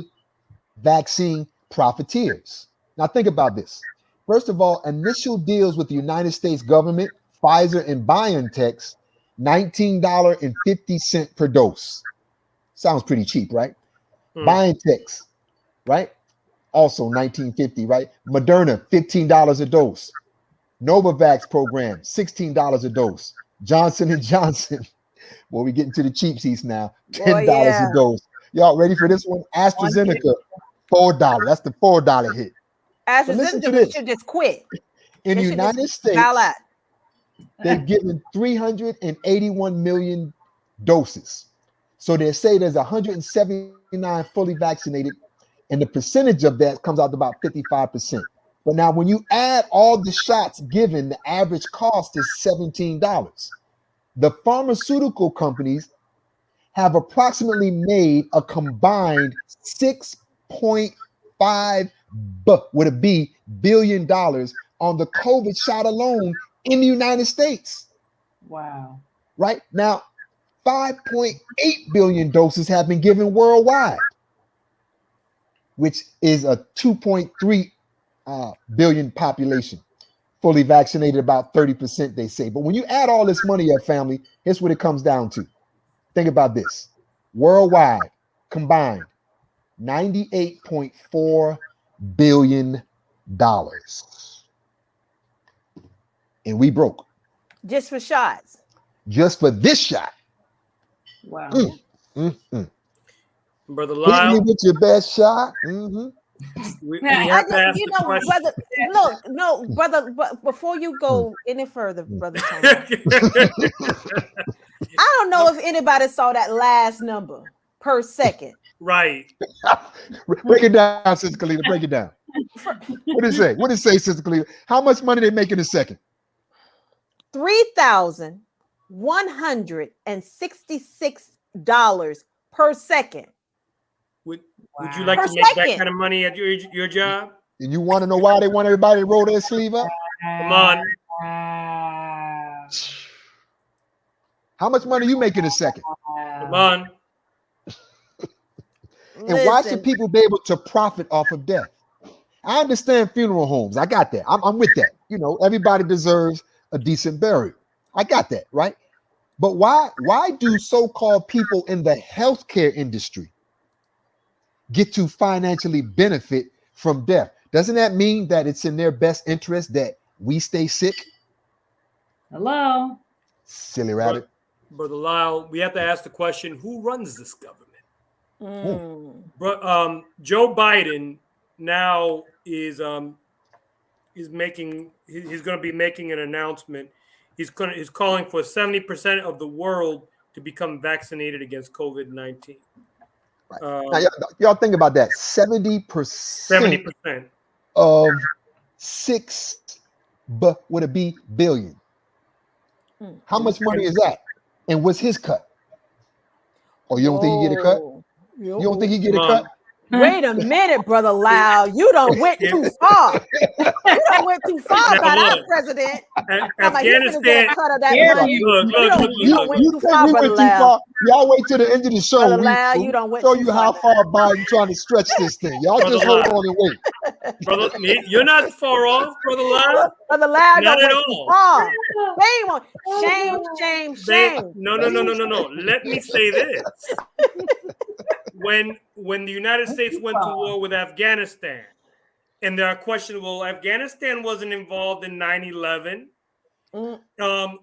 vaccine profiteers. Now think about this. First of all, initial deals with the United States government, Pfizer and BioNTech, $19.50 per dose. Sounds pretty cheap, right? BioNTech, right? Also $19.50, right? Moderna, $15 a dose. Novavax program, $16 a dose. Johnson & Johnson, well, we get into the cheap seats now, $10 a dose. Y'all ready for this one? AstraZeneca, $4. That's the $4 hit. AstraZeneca should just quit. In the United States, they've given $381 million doses. So they say there's 179 fully vaccinated, and the percentage of that comes out to about 55%. But now, when you add all the shots given, the average cost is $17. The pharmaceutical companies have approximately made a combined 6.5 billion dollars on the COVID shot alone in the United States. Wow. Right now, 5.8 billion doses have been given worldwide, which is a 2.3 billion population. Fully vaccinated, about 30%, they say. But when you add all this money up, family, here's what it comes down to. Think about this. Worldwide, combined, $98.4 billion. And we broke. Just for shots. Just for this shot. Wow. Brother Hit me Lyle, with your best shot. we have to ask the question. brother, no, brother, but before you go any further, brother Tony, I don't know if anybody saw that last number per second. Right. Break it down, Sister Kalita. Break it down. What did it say? What did it say, Sister Kalita? How much money they make in a second? $3,166 per second. Would you like Per to make that second. kind of money at your job? And you want to know why they want everybody to roll their sleeve up? Come on. Wow. How much money you make in a second? Come on. And why should people be able to profit off of death? I understand funeral homes. I got that. I'm with that. You know, everybody deserves a decent burial. I got that, right? But why do so-called people in the healthcare industry get to financially benefit from death? Doesn't that mean that it's in their best interest that we stay sick? Hello. Silly rabbit. Brother Lyle, we have to ask the question, who runs this government? Joe Biden now is making, he's going to be making an announcement. He's calling for 70% of the world to become vaccinated against COVID-19. Right. Now, y'all think about that. 70% of 6 billion. How much money is that? And what's his cut? Oh, you don't think he get a cut? You don't think he get a cut? Wait a minute, brother Lyle. You done went too far. You done went too far by our president. Afghanistan. You think we went too far? Y'all wait till the end of the show. Brother Lyle, you done went show too you far how far Biden trying to stretch this thing. Y'all Brother just hold on and wait. Brother, you're not far off, Brother Lyle. Brother Lyle, not don't at went all. too far. Shame. No. Let me say this. When the United States went to war with Afghanistan, and there are questions, well, Afghanistan wasn't involved in 9/11. No,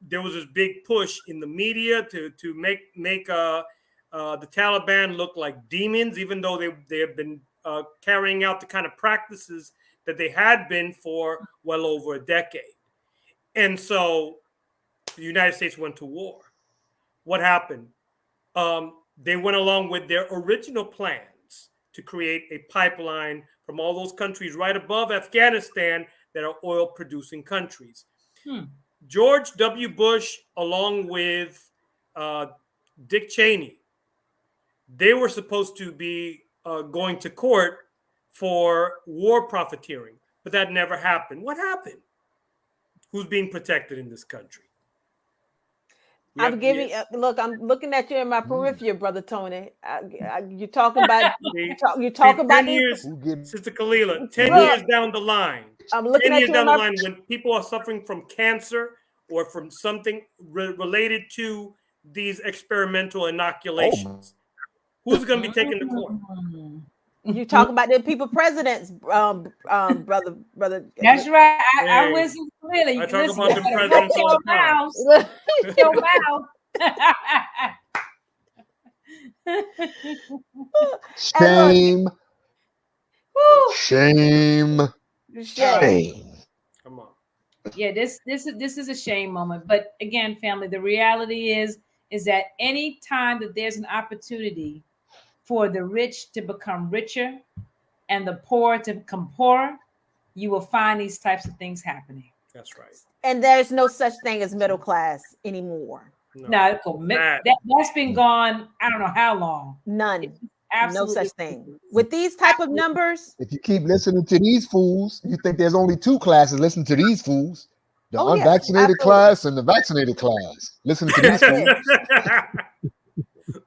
there was this big push in the media to make the Taliban look like demons, even though they have been carrying out the kind of practices that they had been for well over a decade. And so the United States went to war. What happened? They went along with their original plans to create a pipeline from all those countries right above Afghanistan that are oil-producing countries. George W. Bush, along with Dick Cheney, they were supposed to be going to court for war profiteering, but that never happened. What happened? Who's being protected in this country? I'm giving. Look, I'm looking at you in my periphery, brother Tony. You're talking about. You talk about 10 years, Sister Kalila. 10 Look, years down the line. I'm looking 10 at years you down in the my. line, when people are suffering from cancer or from something related to these experimental inoculations, who's going to be taken to court? You talk about the people presidents, brother. That's right. I listen clearly. I talk about the presidents all the time. Your mouth. Shame. Shame. Come on. Yeah, this is a shame moment. But again, family, the reality is is that any time that there's an opportunity for the rich to become richer and the poor to become poorer, you will find these types of things happening. That's right. And there's no such thing as middle class anymore. No, that's been gone. I don't know how long. None. Absolutely. No such thing. With these type of numbers. If you keep listening to these fools, you think there's only two classes. Listen to these fools. The unvaccinated class and the vaccinated class. Listen to these fools.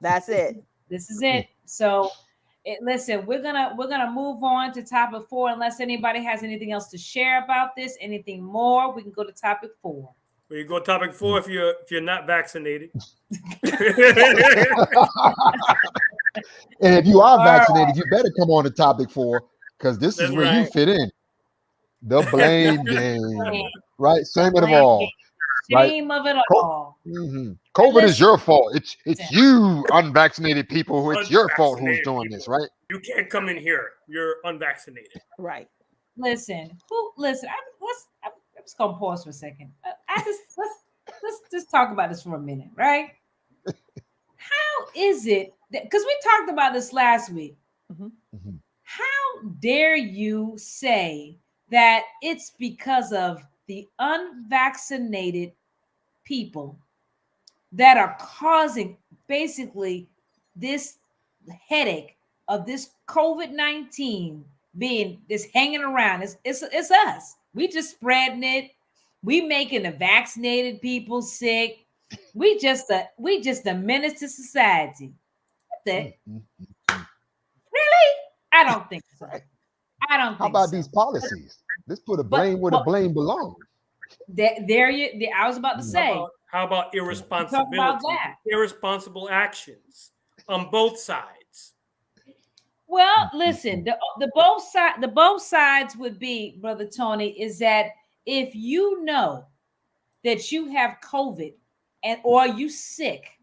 That's it. This is it. So listen, we're gonna move on to topic 4 unless anybody has anything else to share about this. Anything more, we can go to topic 4. Well, you go topic 4 if you're not vaccinated. And if you are vaccinated, you better come on to topic 4 because this is where you fit in. The blame game, right? Shame of all. Shame of it all. COVID is your fault. It's you unvaccinated people who it's your fault who's doing this, right? You can't come in here. You're unvaccinated. Right. Listen. Let's gonna pause for a second. Let's just talk about this for a minute, right? How is it that, because we talked about this last week? How dare you say that it's because of the unvaccinated people that are causing basically this headache of this COVID-19 being this hanging around? It's us. We just spreading it. We making the vaccinated people sick. We just a menace to society. That's it. Really? I don't think so. I don't think so. How about these policies? Let's put a blame where the blame belongs. I was about to say. How about irresponsibility? Talk about that. Irresponsible actions on both sides. Well, listen, the both sides would be, Brother Tony, is that if you know that you have COVID or you sick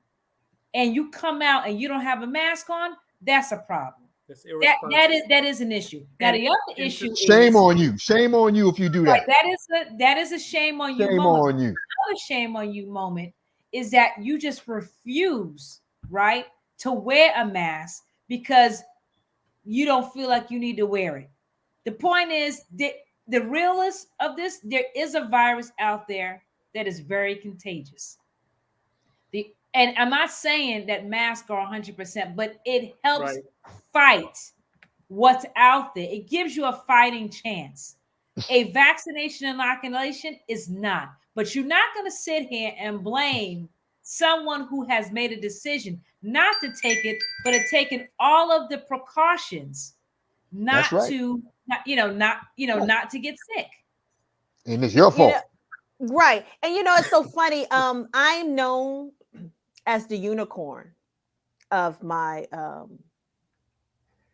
and you come out and you don't have a mask on, that's a problem. That is an issue. Now the other issue shame on you. Shame on you if you do that. Right, that is a shame on you. Shame moment. on you. Another shame on you moment is that you just refuse, right, to wear a mask because you don't feel like you need to wear it. The point is that the realist of this, there is a virus out there that is very contagious. And I'm not saying that masks are 100%, but it helps fight what's out there. It gives you a fighting chance. A vaccination inoculation is not. But you're not going to sit here and blame someone who has made a decision not to take it, but have taken all of the precautions not to get sick. And it's your fault. Right. And it's so funny. I'm known as the unicorn of my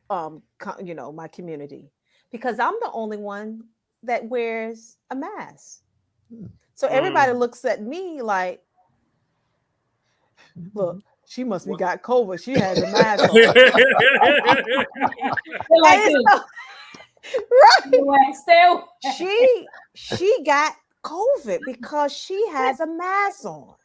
my community because I'm the only one that wears a mask. So everybody looks at me like, look, she must be got COVID. She has a mask on. Right. She got COVID because she has a mask on.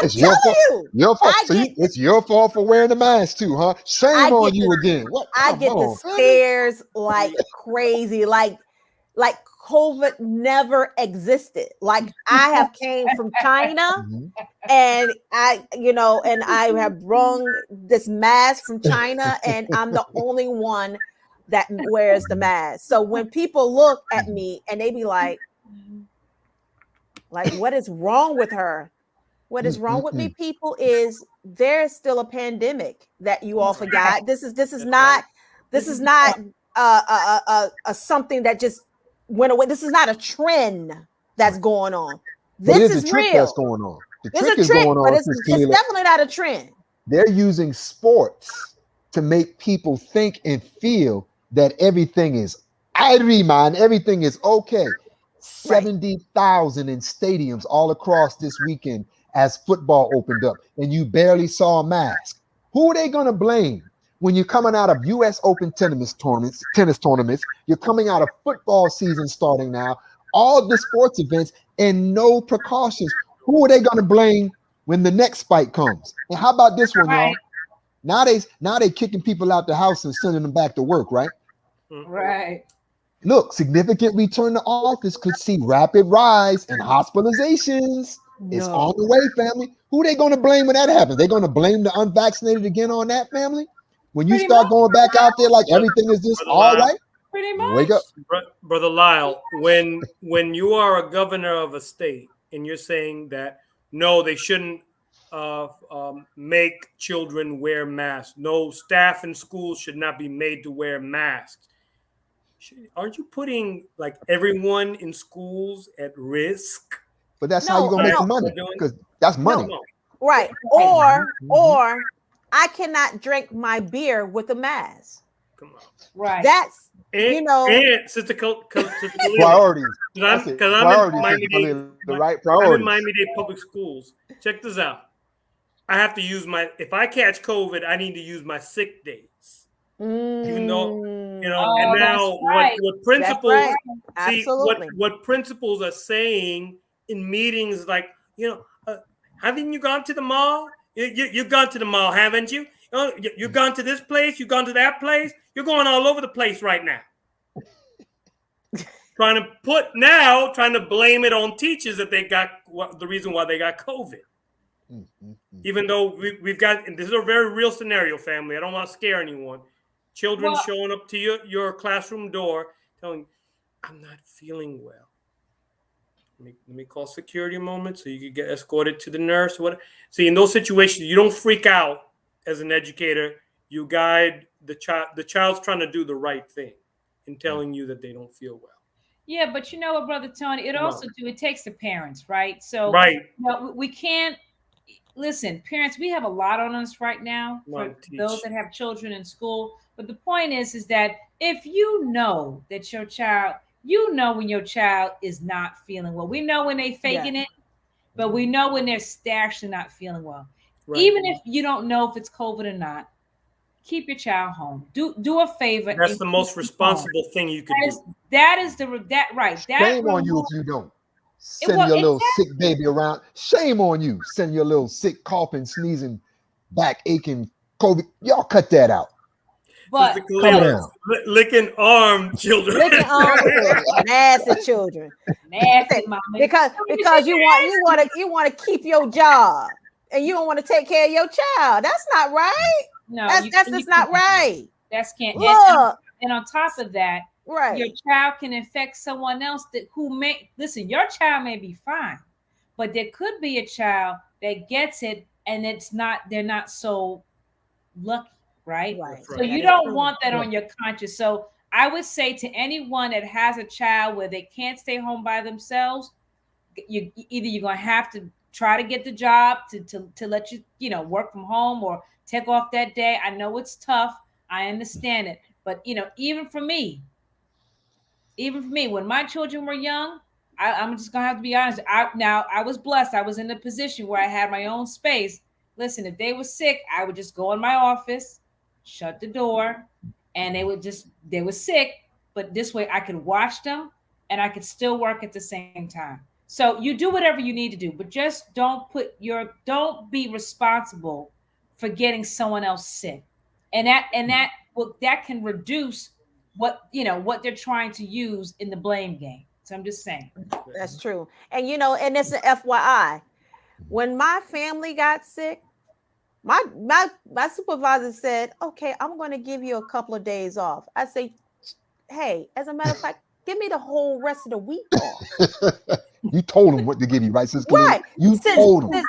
I'm telling you. Your fault. It's your fault for wearing the mask too, huh? Shame on you again. I get the stares like crazy, like COVID never existed. Like I have came from China and I have brung this mask from China and I'm the only one that wears the mask. So when people look at me and they be like, what is wrong with her? What is wrong with me, people, is there's still a pandemic that you all forgot. This is not something that just went away. This is not a trend that's going on. This is real. That's going on. The trick is going on. But it's definitely not a trend. They're using sports to make people think and feel that everything is man, everything is okay. 70,000 in stadiums all across this weekend as football opened up, and you barely saw a mask. Who are they going to blame when you're coming out of U.S. Open tennis tournaments? You're coming out of football season starting now, all the sports events, and no precautions. Who are they going to blame when the next spike comes. And how about this one, Right. y'all? Now they kicking people out the house and sending them back to work, right? Right. Look, significant return to office could see rapid rise in hospitalizations. It's on the way, family. Who they going to blame when that happens? They're going to blame the unvaccinated again on that, family? When you Pretty start much. going back out there like everything is just Brother all Lyle, right, Pretty wake much. up. Brother Lyle, when you are a governor of a state and you're saying that no, they shouldn't make children wear masks. No, staff in schools should not be made to wear masks. Aren't you putting like everyone in schools at risk? But that's how you're No, going to make no, the money, doing- because that's money. no. Right. Or I cannot drink my beer with a mask. Come on. Right. That's And, and Sister Priorities. because That's it. I'm in Priorities, Miami Sister Dade, Khalil. The right I'm in priorities. Miami-Dade public schools. Check this out. I have to use if I catch COVID, I need to use my sick days. Even though, and now right. what principals right. see, Absolutely. what principals are saying in meetings, like, haven't you gone to the mall? You've gone to the mall, haven't you? You've gone to this place, you've gone to that place, you're going all over the place right now. trying to blame it on teachers that they got the reason why they got COVID. Even though we've got, and this is a very real scenario, family. I don't want to scare anyone. Children showing up to your classroom door telling, I'm not feeling well. Let me call security a moment so you can get escorted to the nurse. See, in those situations, you don't freak out as an educator. You guide the child. The child's trying to do the right thing in telling you that they don't feel well. Yeah, but you know what, Brother Tony? It takes the parents, right? So right. We can't listen, parents, we have a lot on us right now for those that have children in school. But the point is that if you know that your child, when your child is not feeling well. We know when they faking it, but we know when they're actually not feeling well. Right. Even if you don't know if it's COVID or not, keep your child home. Do a favor. That's the most responsible thing you can do. That is right. Shame on you if you don't. Send your little sick baby around. Shame on you. Send your little sick, coughing, sneezing, back aching COVID. Y'all cut that out. But licking arm children. Licking arm children. Nasty children. Nasty mama. Because you want to keep your job and you don't want to take care of your child. That's not right. No, that's just not right. That's can't. Look. And on top of that, right, your child can infect someone else listen. Your child may be fine, but there could be a child that gets it and they're not so lucky, right? So you don't want that on your conscience. So I would say to anyone that has a child where they can't stay home by themselves, you're gonna have to try to get the job to let you work from home or take off that day. I know it's tough. I understand it, but even for me, when my children were young, I'm just gonna have to be honest. I was blessed. I was in a position where I had my own space. Listen, if they were sick, I would just go in my office, shut the door, and they were sick, but this way I could watch them and I could still work at the same time. So you do whatever you need to do, but just don't be responsible for getting someone else sick. And that can reduce what they're trying to use in the blame game. So I'm just saying. That's true. And and it's an FYI. When my family got sick, my supervisor said, okay, I'm going to give you a couple of days off. I say, hey, as a matter of fact, give me the whole rest of the week off. You told him what to give you, right, Sister? Right. You told him.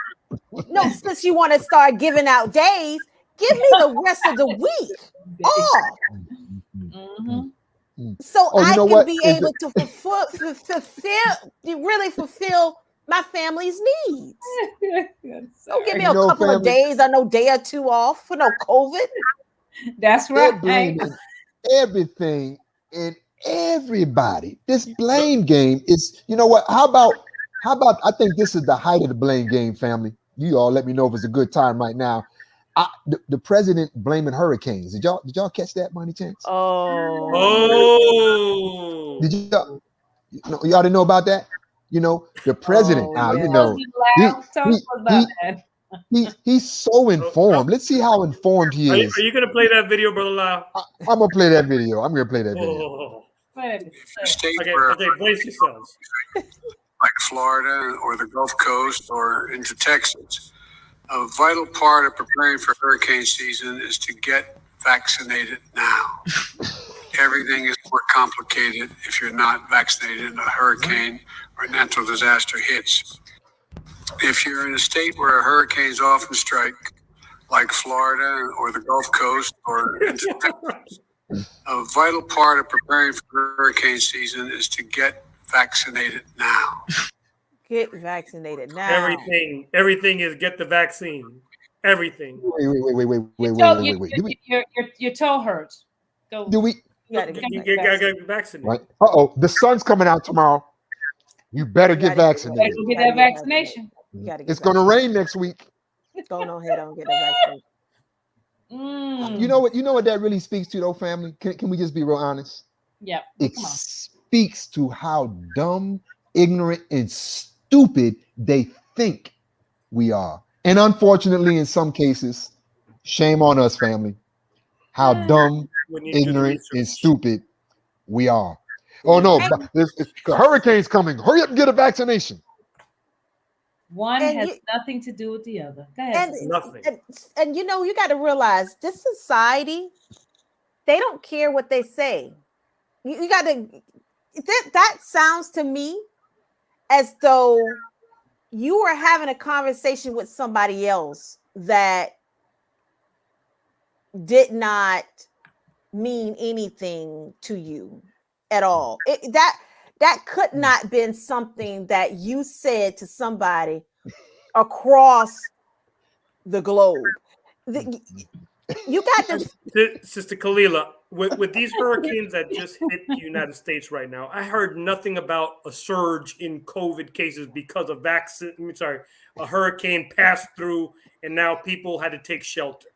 Since you want to start giving out days, give me the rest of the week off. Mm-hmm. So I can be able to fulfill my family's needs. Don't give me a couple of days or no day or two off for no COVID. That's right. They're blaming everything and everybody. This blame game is, you know what? How about I think this is the height of the blame game, family. You all let me know if it's a good time right now. The president blaming hurricanes. Did y'all catch that by any chance? Oh. Did y'all didn't know about that? The president now, He's so informed. Let's see how informed he Are is. you going to play that video, Brother Lau? I'm gonna play that video. I'm gonna play that video. Oh. State Okay, where okay, brace yourselves. like Florida or the Gulf Coast or into Texas. A vital part of preparing for hurricane season is to get vaccinated now. Everything is more complicated if you're not vaccinated and a hurricane or natural disaster hits. If you're in a state where hurricanes often strike, like Florida or the Gulf Coast or into Texas, a vital part of preparing for hurricane season is to get vaccinated now. Get vaccinated now. Everything is get the vaccine. Everything. Wait. Your toe hurts. Go. Do we? You gotta get Get vaccinated. Right. The sun's coming out tomorrow. You better get vaccinated. Get that vaccination. It's gonna rain next week. Go on ahead and get that vaccine. You know what that really speaks to, though, family? Can we just be real honest? Yep. It speaks to how dumb, ignorant, and stupid they think we are. And unfortunately, in some cases, shame on us, family, how dumb, ignorant, and stupid we are. Oh no, the hurricane's coming. Hurry up and get a vaccination. One has nothing to do with the other. Go ahead. And you know, you got to realize this society, they don't care what they say. You got to, that sounds to me as though you are having a conversation with somebody else that did not mean anything to you at all. That could not been something that you said to somebody across the globe. You got to, Sister Kalila, with these hurricanes that just hit the United States right now, I heard nothing about a surge in COVID cases because of a hurricane passed through and now people had to take shelter.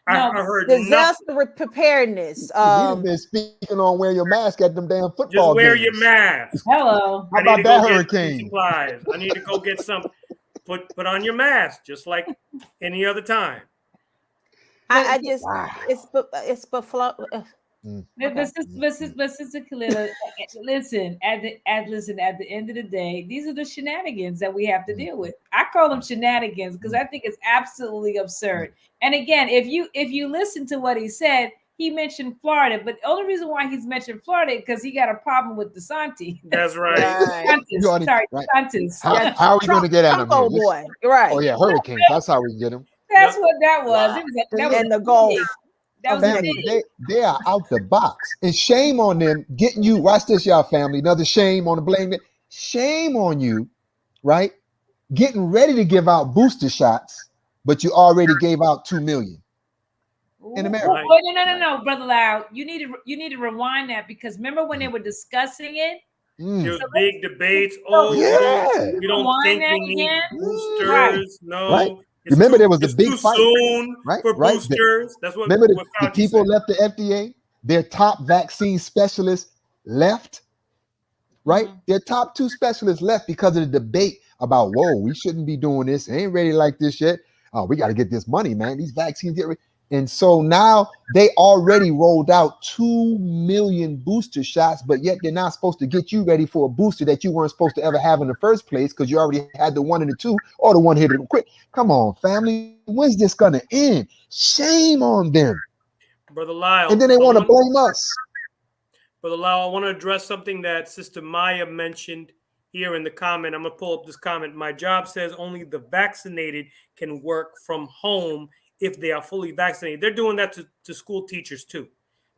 I heard disaster preparedness. You've been speaking on wear your mask at them damn football just wear games. your mask. Hello. How about that hurricane? Supplies. I need to go get some. Put on your mask just like any other time. I just it's Buffalo. But Sister Kalila, listen. At the end of the day, these are the shenanigans that we have to deal with. I call them shenanigans because I think it's absolutely absurd. And again, if you listen to what he said, he mentioned Florida, but the only reason why he's mentioned Florida is because he got a problem with DeSantis. That's right. DeSantis. How are we going to get at him? Oh boy, right? Oh yeah, hurricanes. That's how we get him. That's what that was. That was in the Gulf. That was they are out the box. And shame on them getting you. Watch this, y'all family. Another shame on the blame. Shame on you, right? Getting ready to give out booster shots, but you already gave out 2 million in America. No, Brother Lau. You need to rewind that because remember when they were discussing it? There was big debates. We don't think we need boosters. Right. No. Right. Remember, there was a big fight for boosters. That's what. Remember, the people left the FDA. Their top vaccine specialists left. Right, their top 2 specialists left because of the debate about, whoa, we shouldn't be doing this. Ain't ready like this yet. Oh, we got to get this money, man. These vaccines get ready. And so now they already rolled out 2 million booster shots, but yet they're not supposed to get you ready for a booster that you weren't supposed to ever have in the first place because you already had the 1 and the 2 or the 1 hit it quick. Come on, family. When's this going to end? Shame on them. Brother Lyle. And then they want to blame us. Brother Lyle, I want to address something that Sister Maya mentioned here in the comment. I'm going to pull up this comment. My job says only the vaccinated can work from home if they are fully vaccinated. They're doing that to school teachers too,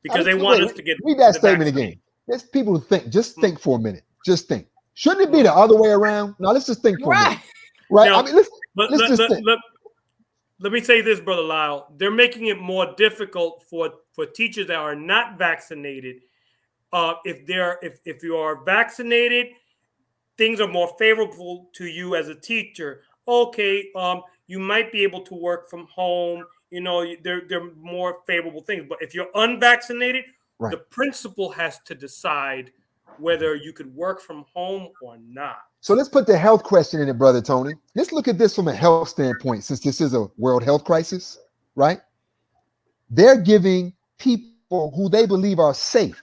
because they want us to get. Read that statement again. There's people who think. Just think for a minute. Just think. Shouldn't it be the other way around? No, let's just think for a minute. Right? Now, I mean, let's just think. Let me say this, Brother Lyle. They're making it more difficult for teachers that are not vaccinated. If you are vaccinated, things are more favorable to you as a teacher. Okay, you might be able to work from home. You know, they're more favorable things. But if you're unvaccinated, the principal has to decide whether you could work from home or not. So let's put the health question in it, Brother Tony. Let's look at this from a health standpoint, since this is a world health crisis, right? They're giving people who they believe are safe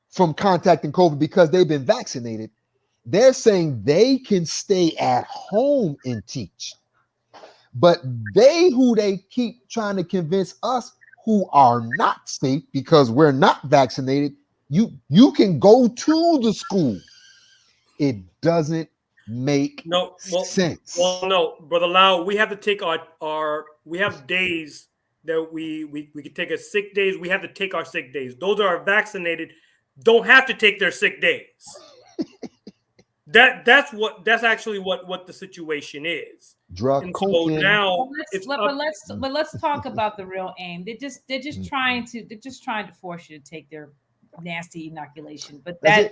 from contacting COVID because they've been vaccinated. They're saying they can stay at home and teach. But who they keep trying to convince us who are not safe because we're not vaccinated, you can go to the school. It doesn't make sense. Well, no, Brother Lau, we have to take we have days that we can take as sick days. We have to take our sick days. Those that are vaccinated don't have to take their sick days. That's actually what the situation is. Drug so now but let's talk about the real aim. They're just trying to force you to take their nasty inoculation. But that's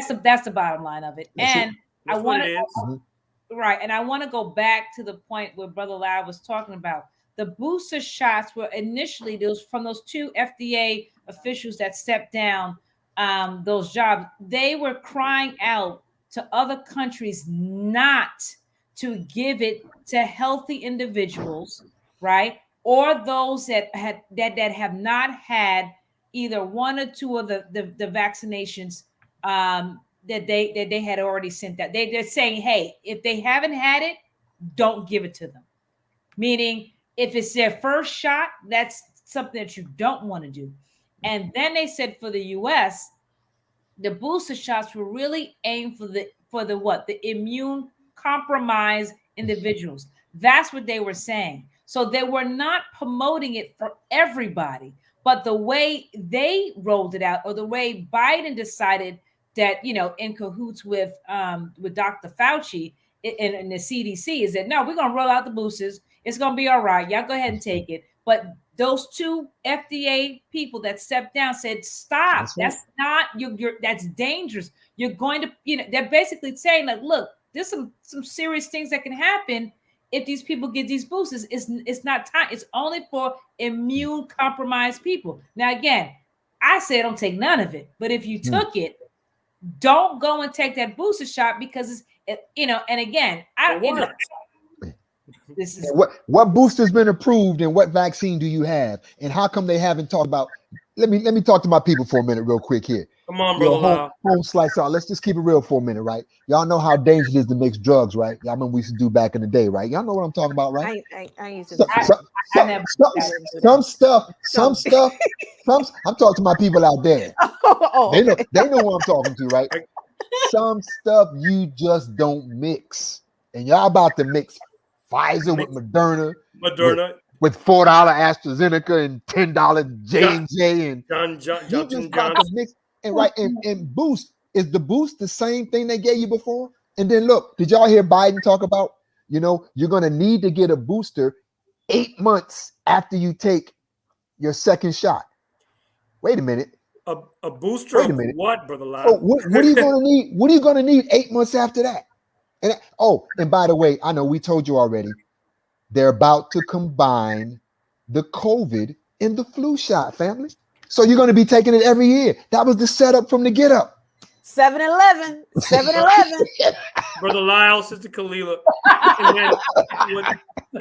the bottom line of it. And I want to right, and I want to go back to the point where Brother Lau was talking about the booster shots were initially those from those two FDA officials that stepped down those jobs. They were crying out to other countries not to give it to healthy individuals, right? Or those that have not had either one or two of the vaccinations that they had already sent out. They're saying, hey, if they haven't had it, don't give it to them. Meaning, if it's their first shot, that's something that you don't want to do. And then they said for the US, the booster shots were really aimed for the immune compromised individuals. That's what they were saying. So they were not promoting it for everybody, but the way they rolled it out, or the way Biden decided that, in cahoots with Dr. Fauci and the CDC, is that no, we're gonna roll out the boosters. It's gonna be all right. Y'all go ahead and take it. But those two FDA people that stepped down said, stop. That's not that's dangerous. You're going to, they're basically saying like, look, there's some serious things that can happen if these people get these boosters. It's not time. It's only for immune compromised people. Now, again, I say don't take none of it. But if you took it, don't go and take that booster shot because it's, and again, this is what booster's been approved and what vaccine do you have, and how come they haven't talked about? Let me talk to my people for a minute real quick here. Come on, Brother. Home slice out. Let's just keep it real for a minute, right? Y'all know how dangerous it is to mix drugs, right? Y'all remember we used to do back in the day, right? Y'all know what I'm talking about, right? I used to some stuff. I'm talking to my people out there. They know what I'm talking to, right? Some stuff you just don't mix, and y'all about to mix Pfizer with Moderna. With $4 AstraZeneca and $10 J&J and Johnson mix and right and boost. Is the boost the same thing they gave you before? And then look, did y'all hear Biden talk about, you're gonna need to get a booster 8 months after you take your second shot. Wait a minute. A booster of what, Brother Lau? So what are you gonna need? What are you gonna need 8 months after that? And by the way, I know we told you already. They're about to combine the COVID and the flu shot, family. So you're going to be taking it every year. That was the setup from the get up. 7-Eleven. Brother Lyle, Sister Kalila. And then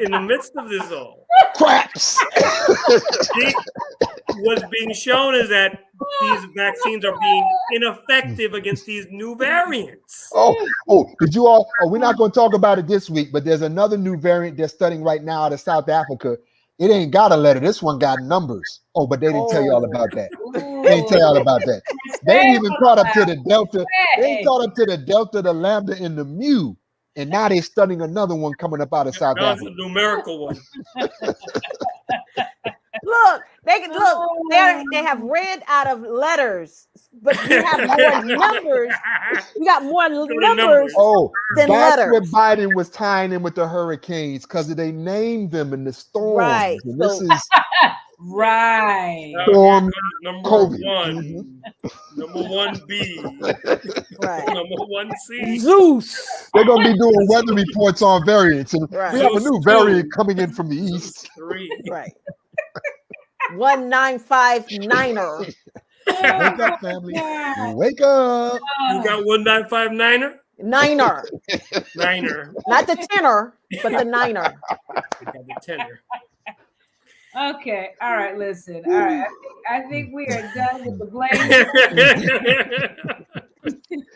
in the midst of this all, craps. What's being shown is that these vaccines are being ineffective against these new variants. Did you all? We're not going to talk about it this week, but there's another new variant they're studying right now out of South Africa. It ain't got a letter. This one got numbers. But they didn't tell you all about that. They didn't tell you all about that. They ain't even caught up to the Delta. They ain't caught up to the Delta, the Lambda, and the Mu. And now they're studying another one coming up out of South Africa. That's a numerical one. Look, they have read out of letters, but we have more numbers. We got more numbers than that's letters. what Biden was tying in with the hurricanes because they named them in the storms. Right. And this is right. Storm Number COVID. one. Number 1B. Right. Number 1C. Zeus. They're going to be doing weather reports on variants. And Right. we have a new variant coming in from the east. 3. Right. 1959er. Wake up, family. Wake up. You got 1959er? Niner. Niner. Not the tenor, but the niner. You got the tenor. Okay. All right. Listen. All right. I think we are done with the blame.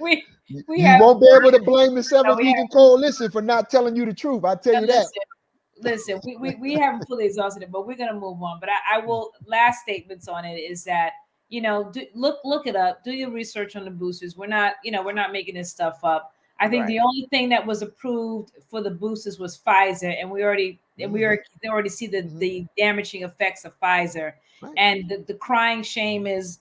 we You have won't be able to blame the Seventh we have- Legion Coalition for not telling you the truth. I tell you that. listen, we haven't fully exhausted it, but we're gonna move on. But I will last statements on it is that look it up, do your research on the boosters. We're not making this stuff up. I think the only thing that was approved for the boosters was Pfizer, and we already see the damaging effects of Pfizer. Right. And the crying shame is,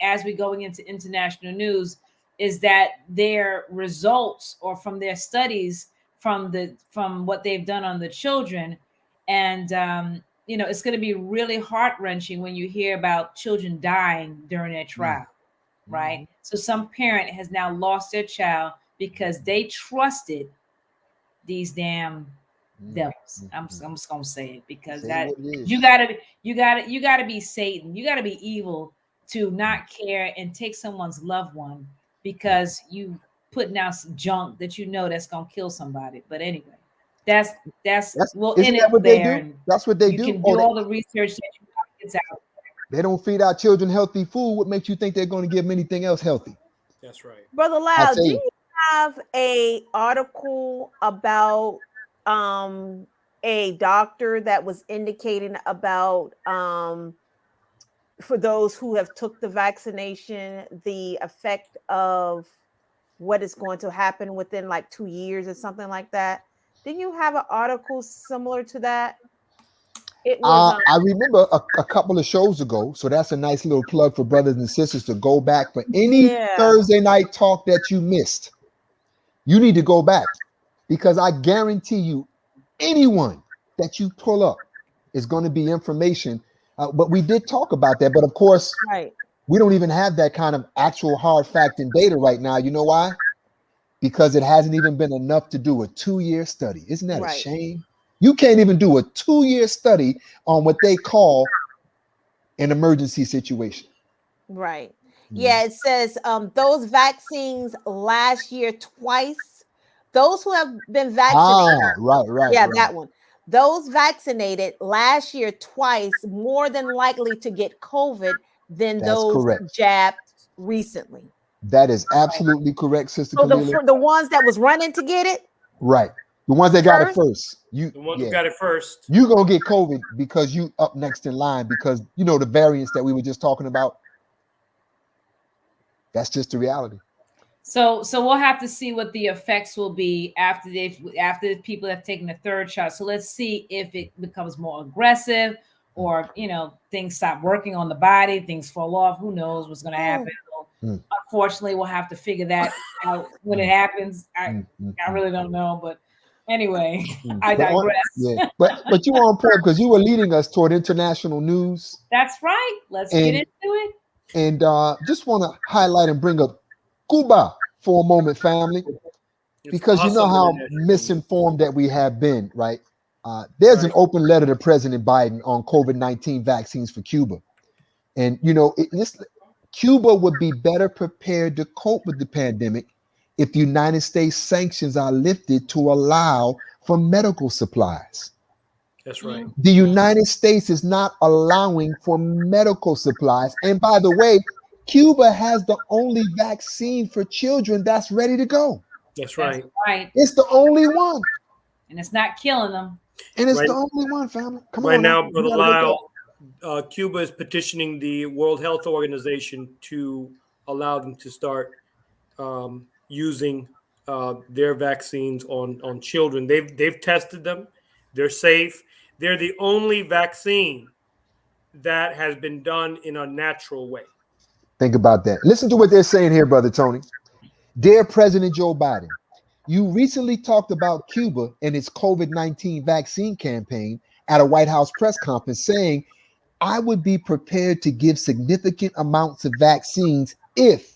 as we going into international news, is that their results or from their studies from what they've done on the children, and it's going to be really heart-wrenching when you hear about children dying during their trial, right? So some parent has now lost their child because they trusted these damn devils. I'm just gonna say it because that you gotta be Satan, you gotta be evil to not care and take someone's loved one because you putting out some junk that that's gonna kill somebody. But anyway, that's we'll isn't end that it what there. they do? That's what they you do. can do all the research that you want. It's out. They don't feed our children healthy food. What makes you think they're going to give them anything else healthy? That's right. Brother Lau, do you have a article about a doctor that was indicating about for those who have took the vaccination, the effect of what is going to happen within like 2 years or something like that? Didn't you have an article similar to that? It was I remember a couple of shows ago, so that's a nice little plug for brothers and sisters to go back for any Thursday night talk that you missed. You need to go back because I guarantee you, anyone that you pull up is going to be information. But we did talk about that. But of course, we don't even have that kind of actual hard fact and data right now. You know why? Because it hasn't even been enough to do a 2-year study. Isn't that a shame? You can't even do a 2-year study on what they call an emergency situation. Right. Yeah, it says those vaccines last year twice. Those who have been vaccinated. Right. Yeah, that one. Those vaccinated last year twice more than likely to get COVID than those jabbed recently. That is absolutely correct, Sister Camila. So the ones that was running to get it? Right. The ones that got it first. The ones who got it first. You gonna get COVID because you up next in line because the variants that we were just talking about. That's just the reality. So we'll have to see what the effects will be after people have taken the third shot. So let's see if it becomes more aggressive or things stop working on the body, things fall off. Who knows what's going to happen? Unfortunately, we'll have to figure that out when it happens. I really don't know, but anyway, I digress. But you were on point because you were leading us toward international news. That's right. Let's get into it. And just want to highlight and bring up Cuba for a moment, family, because you know how misinformed that we have been, right? There's an open letter to President Biden on COVID-19 vaccines for Cuba. And, Cuba would be better prepared to cope with the pandemic if the United States sanctions are lifted to allow for medical supplies. That's right. The United States is not allowing for medical supplies. And by the way, Cuba has the only vaccine for children that's ready to go. That's right. It's the only one. And it's not killing them. And it's the only one, family. Come on. Right now, Brother Lyle, Cuba is petitioning the World Health Organization to allow them to start using their vaccines on children. They've tested them. They're safe. They're the only vaccine that has been done in a natural way. Think about that. Listen to what they're saying here, Brother Tony. Dear President Joe Biden, you recently talked about Cuba and its COVID-19 vaccine campaign at a White House press conference, saying, I would be prepared to give significant amounts of vaccines if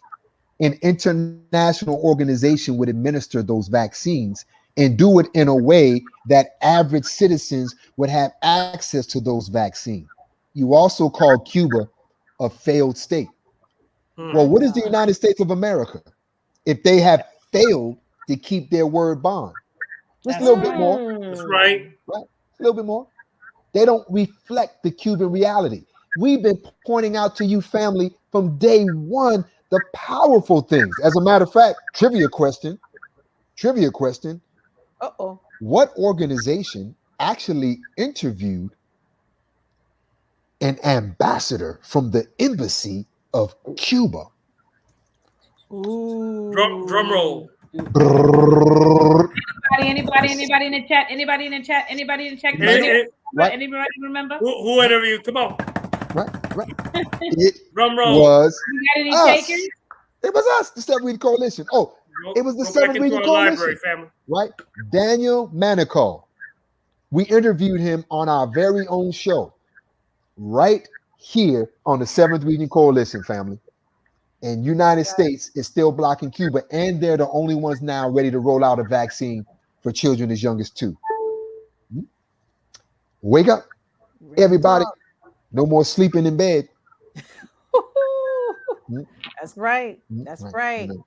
an international organization would administer those vaccines and do it in a way that average citizens would have access to those vaccines. You also called Cuba a failed state. Well, what is the United States of America if they have failed to keep their word bond? Just a That's little bit right. more, That's right. right? A little bit more. They don't reflect the Cuban reality. We've been pointing out to you, family, from day one, the powerful things. As a matter of fact, trivia question. Uh-oh. What organization actually interviewed an ambassador from the embassy of Cuba? Ooh. Drum roll. Brrrr. Anybody in the chat? Anybody in the chat? Anybody in the chat? Right. Anybody remember? Who interviewed? Come on. Right. It Drum roll. was You got any us. takers? It was us, the Seven Region Coalition. Oh, it was the Go back Seven into Region our Coalition. library, family. Right? Daniel Manico. We interviewed him on our very own show, right here on the Seventh Region Coalition, family. And United States is still blocking Cuba, and they're the only ones now ready to roll out a vaccine for children as young as 2. Wake up, everybody. No more sleeping in bed. That's right. That's right. And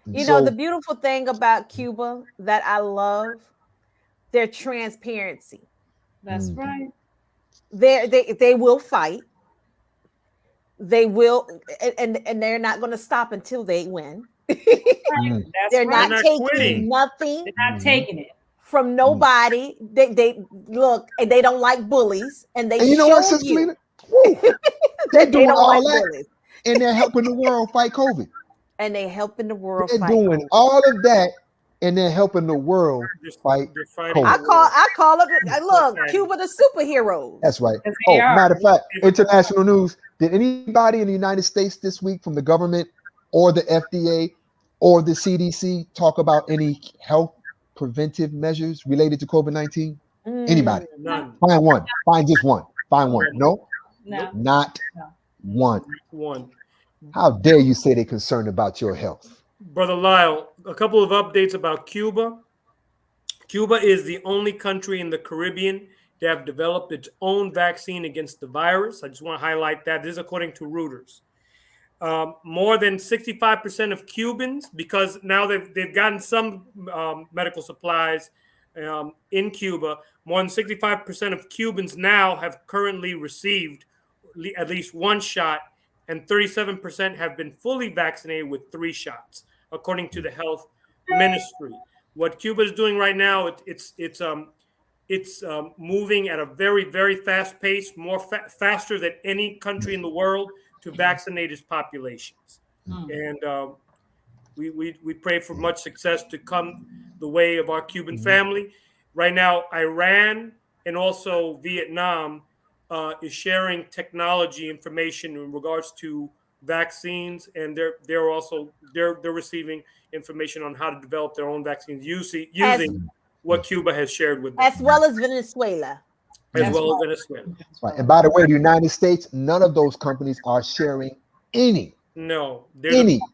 You know, so, the beautiful thing about Cuba that I love, their transparency. That's right. They will fight. They will, and they're not going to stop until they win. That's They're right. not taking nothing They're not taking it. from nobody. They look, and they don't like bullies, and they and you know what, show Sister you Lena? Woo, they're they doing don't all like that, bullies, and they're helping the world fight COVID. and they helping the world They're fight. doing all of that, and they're helping the world fight fighting COVID. I call it. Look, Cuba the superheroes. That's right. Yes, they Oh, are. matter of fact, international news. Did anybody in the United States this week from the government or the FDA or the CDC talk about any health preventive measures related to COVID-19? Anybody? None. Find one. Find just one. Find one. No? No. Not one. One. How dare you say they're concerned about your health? Brother Lyle, a couple of updates about Cuba. Cuba is the only country in the Caribbean to have developed its own vaccine against the virus. I just want to highlight that. This is according to Reuters. More than 65% of Cubans, because now they've gotten some medical supplies in Cuba, more than 65% of Cubans now have currently received at least one shot, and 37% have been fully vaccinated with 3 shots, according to the health ministry. What Cuba is doing right now, it's moving at a very, very fast pace, faster than any country in the world to vaccinate its populations. And we pray for much success to come the way of our Cuban family. Right now, Iran and also Vietnam is sharing technology information in regards to vaccines, and they're receiving information on how to develop their own vaccines using what Cuba has shared with them, as well as Venezuela. as well as Venezuela. Right. And by the way, the United States, none of those companies are sharing any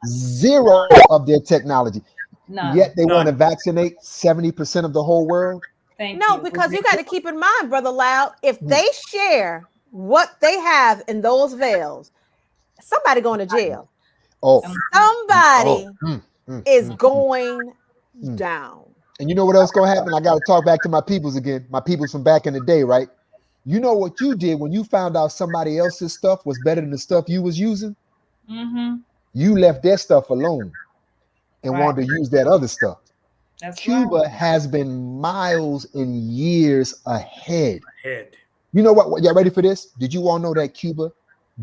zero of their technology. None. Yet they want to vaccinate 70% of the whole world. No, because you got to keep in mind, Brother Loud, if they share what they have in those vials, somebody going to jail. Oh, somebody is going down. And you know what else gonna happen? I got to talk back to my peoples again. My peoples from back in the day, right? You know what you did when you found out somebody else's stuff was better than the stuff you was using? You left their stuff alone and wanted to use that other stuff. Cuba has been miles and years ahead. You know what? Y'all ready for this? Did you all know that Cuba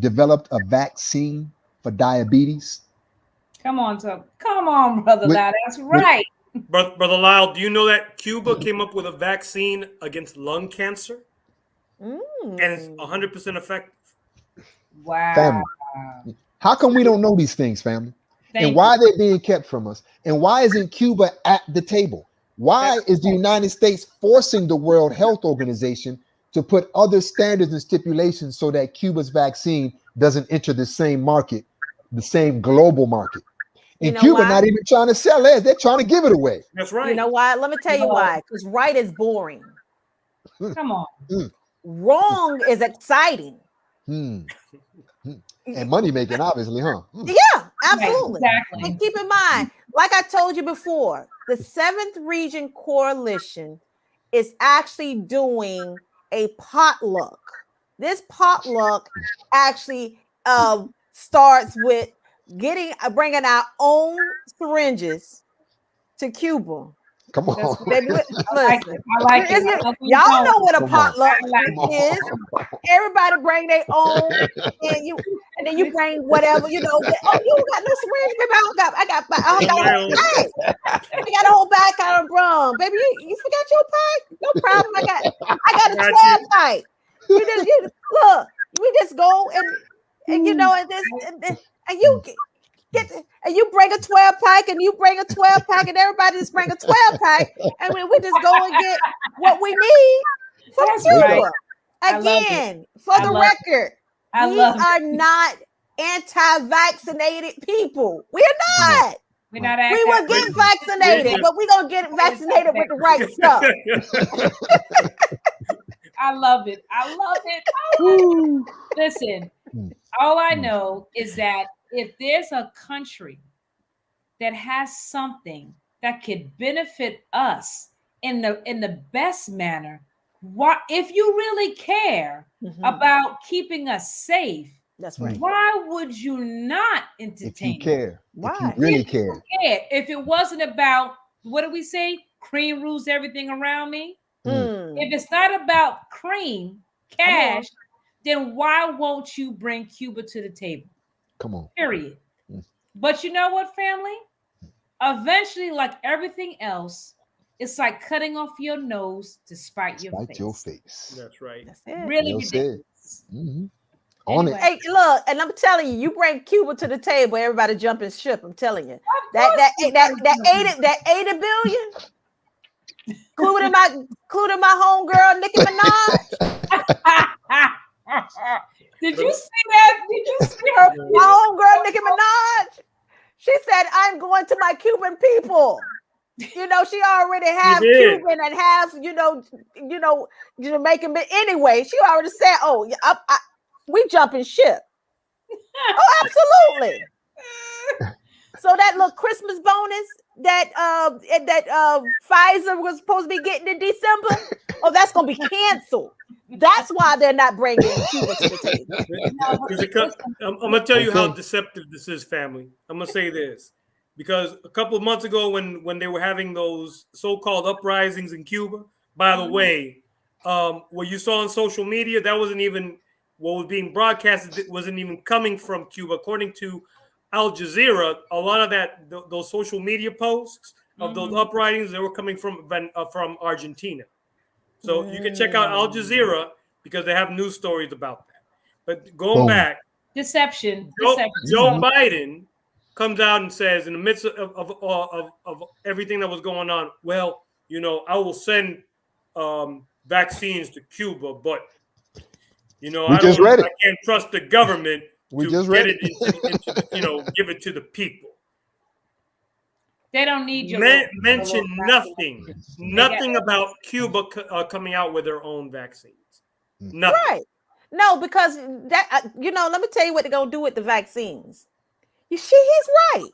developed a vaccine for diabetes? Come on, Brother Loud. That's right. Brother Lyle, do you know that Cuba came up with a vaccine against lung cancer? And it's 100% effective. Wow. Family. How come we don't know these things, family? And why are they being kept from us? And why isn't Cuba at the table? Why is the United States forcing the World Health Organization to put other standards and stipulations so that Cuba's vaccine doesn't enter the same market, the same global market? And Cuba not even trying to sell it. They're trying to give it away. That's right. You know why? Let me tell you why. Because right is boring. Come on. Wrong is exciting. And money making, obviously, huh? Yeah, absolutely. Right, exactly. And keep in mind, like I told you before, the 7th Region Coalition is actually doing a potluck. This potluck actually starts with bringing our own syringes to Cuba. Come That's on. right. Baby, I like listen, it. I like it. I love where you're y'all going. know what a Come on. potluck I like Come is. on. Everybody bring their own, and then you bring whatever, you know. Oh, you don't got no syringe, baby. I got a whole bag. I got a whole bag out of rum, baby. You forgot your pack? No problem. I got a 12 pack. You look. We just go and you know, and you get and you bring a 12 pack, and you bring a 12 pack, and everybody just bring a 12 pack, and we just go and get what we need from That's Cuba. right. I love Again, it. for I the love it. record, I we love it. are not anti-vaccinated people. We are not. We're not We will get vaccinated, but we're gonna get vaccinated with the right stuff. I love it. I love it. I love it. Listen, all I know is that if there's a country that has something that could benefit us in the best manner, why, if you really care about keeping us safe, that's right. Why would you not entertain? If you care, why? If you really care. If it wasn't about, what do we say? Cream rules everything around me. If it's not about cream, cash, then why won't you bring Cuba to the table? Come on. Period. But you know what, family? Eventually, like everything else, it's like cutting off your nose to spite your face. That's right. That's it. Really Well ridiculous. On Anyway. Hey, look, and I'm telling you, you bring Cuba to the table, everybody jumping ship. I'm telling you, that 80 billion, including my homegirl Nicki Minaj. Did you see that? Did you see her? My homegirl Nicki Minaj. She said, "I'm going to my Cuban people." You know, she already have Cuban and have Jamaican, but anyway, she already said, "Oh, we jumping ship." Oh, absolutely. So that little Christmas bonus that Pfizer was supposed to be getting in December, that's gonna be canceled. That's why they're not bringing Cuba to the table. I'm gonna tell you how deceptive this is, family. I'm gonna say this because a couple of months ago, when they were having those so-called uprisings in Cuba, by the way, what you saw on social media, that wasn't even what was being broadcasted. It wasn't even coming from Cuba, according to Al Jazeera. A lot of those social media posts of those uprisings, they were coming from Argentina. So you can check out Al Jazeera because they have news stories about that. But going back, deception. Joe Biden comes out and says, in the midst of everything that was going on, well, I will send vaccines to Cuba, but I can't trust the government to get it into give it to the people. They don't need your mention nothing about Cuba coming out with their own vaccines. Nothing. Right. No, because that let me tell you what they're gonna do with the vaccines. He's right.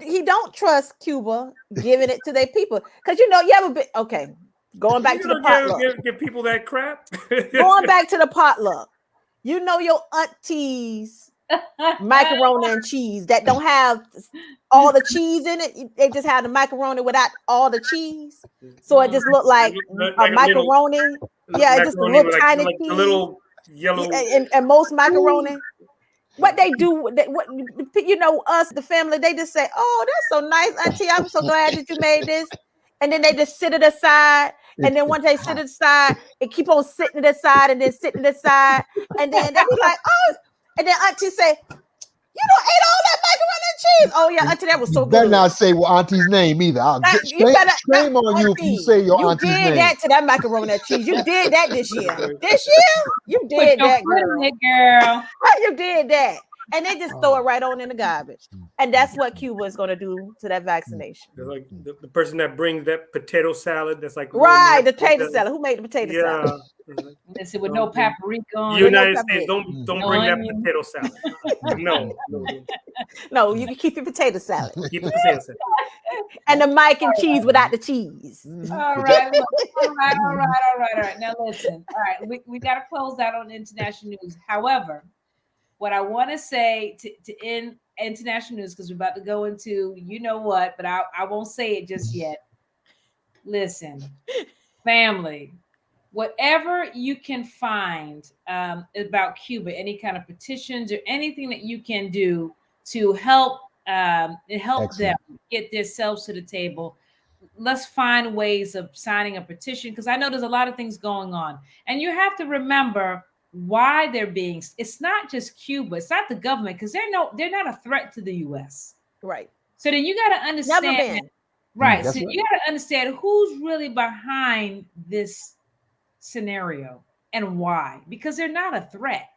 He don't trust Cuba giving it to their people because you have a bit. Okay, going back to the potluck. Give people that crap. Going back to the potluck. Your auntie's macaroni and cheese that don't have all the cheese in it. They just have the macaroni without all the cheese, so it just looked like a macaroni. It just a little tiny cheese. A little yellow. And most macaroni. What they do, us, the family, they just say, "Oh, that's so nice, Auntie. I'm so glad that you made this." And then they just sit it aside. And then once they sit it aside, it keep on sitting it aside and then sitting it aside. And then they be like, "Oh," and then Auntie say, "You don't ate all that macaroni and cheese." "Oh yeah, Auntie, that was so good." Better not say Auntie's name either. Shame on you if you say your Auntie's name. You did that to that macaroni and cheese. You did that this year. This year, you did that, girl. Girl. You did that. And they just throw it right on in the garbage. And that's what Cuba is going to do to that vaccination. Like the person that brings that potato salad that's like Right, the potato salad. Who made the potato salad? Listen, with no paprika on it. United States, don't no bring that onion. potato salad. No. No, you can keep your potato salad. Keep the potato salad. And the mac and cheese without the cheese. All right, look, all right. Now listen, all right, we got to close out on international news. However, what I want to say to end international news, because we're about to go into you know what, but I won't say it just yet. Listen, family, whatever you can find about Cuba, any kind of petitions or anything that you can do to help them get themselves to the table. Let's find ways of signing a petition, because I know there's a lot of things going on, and you have to remember why they're being. It's not just Cuba, it's not the government, because they're not a threat to the U.S. Right. So then you got to understand. Never been. Right. So you got to understand who's really behind this scenario and why, because they're not a threat.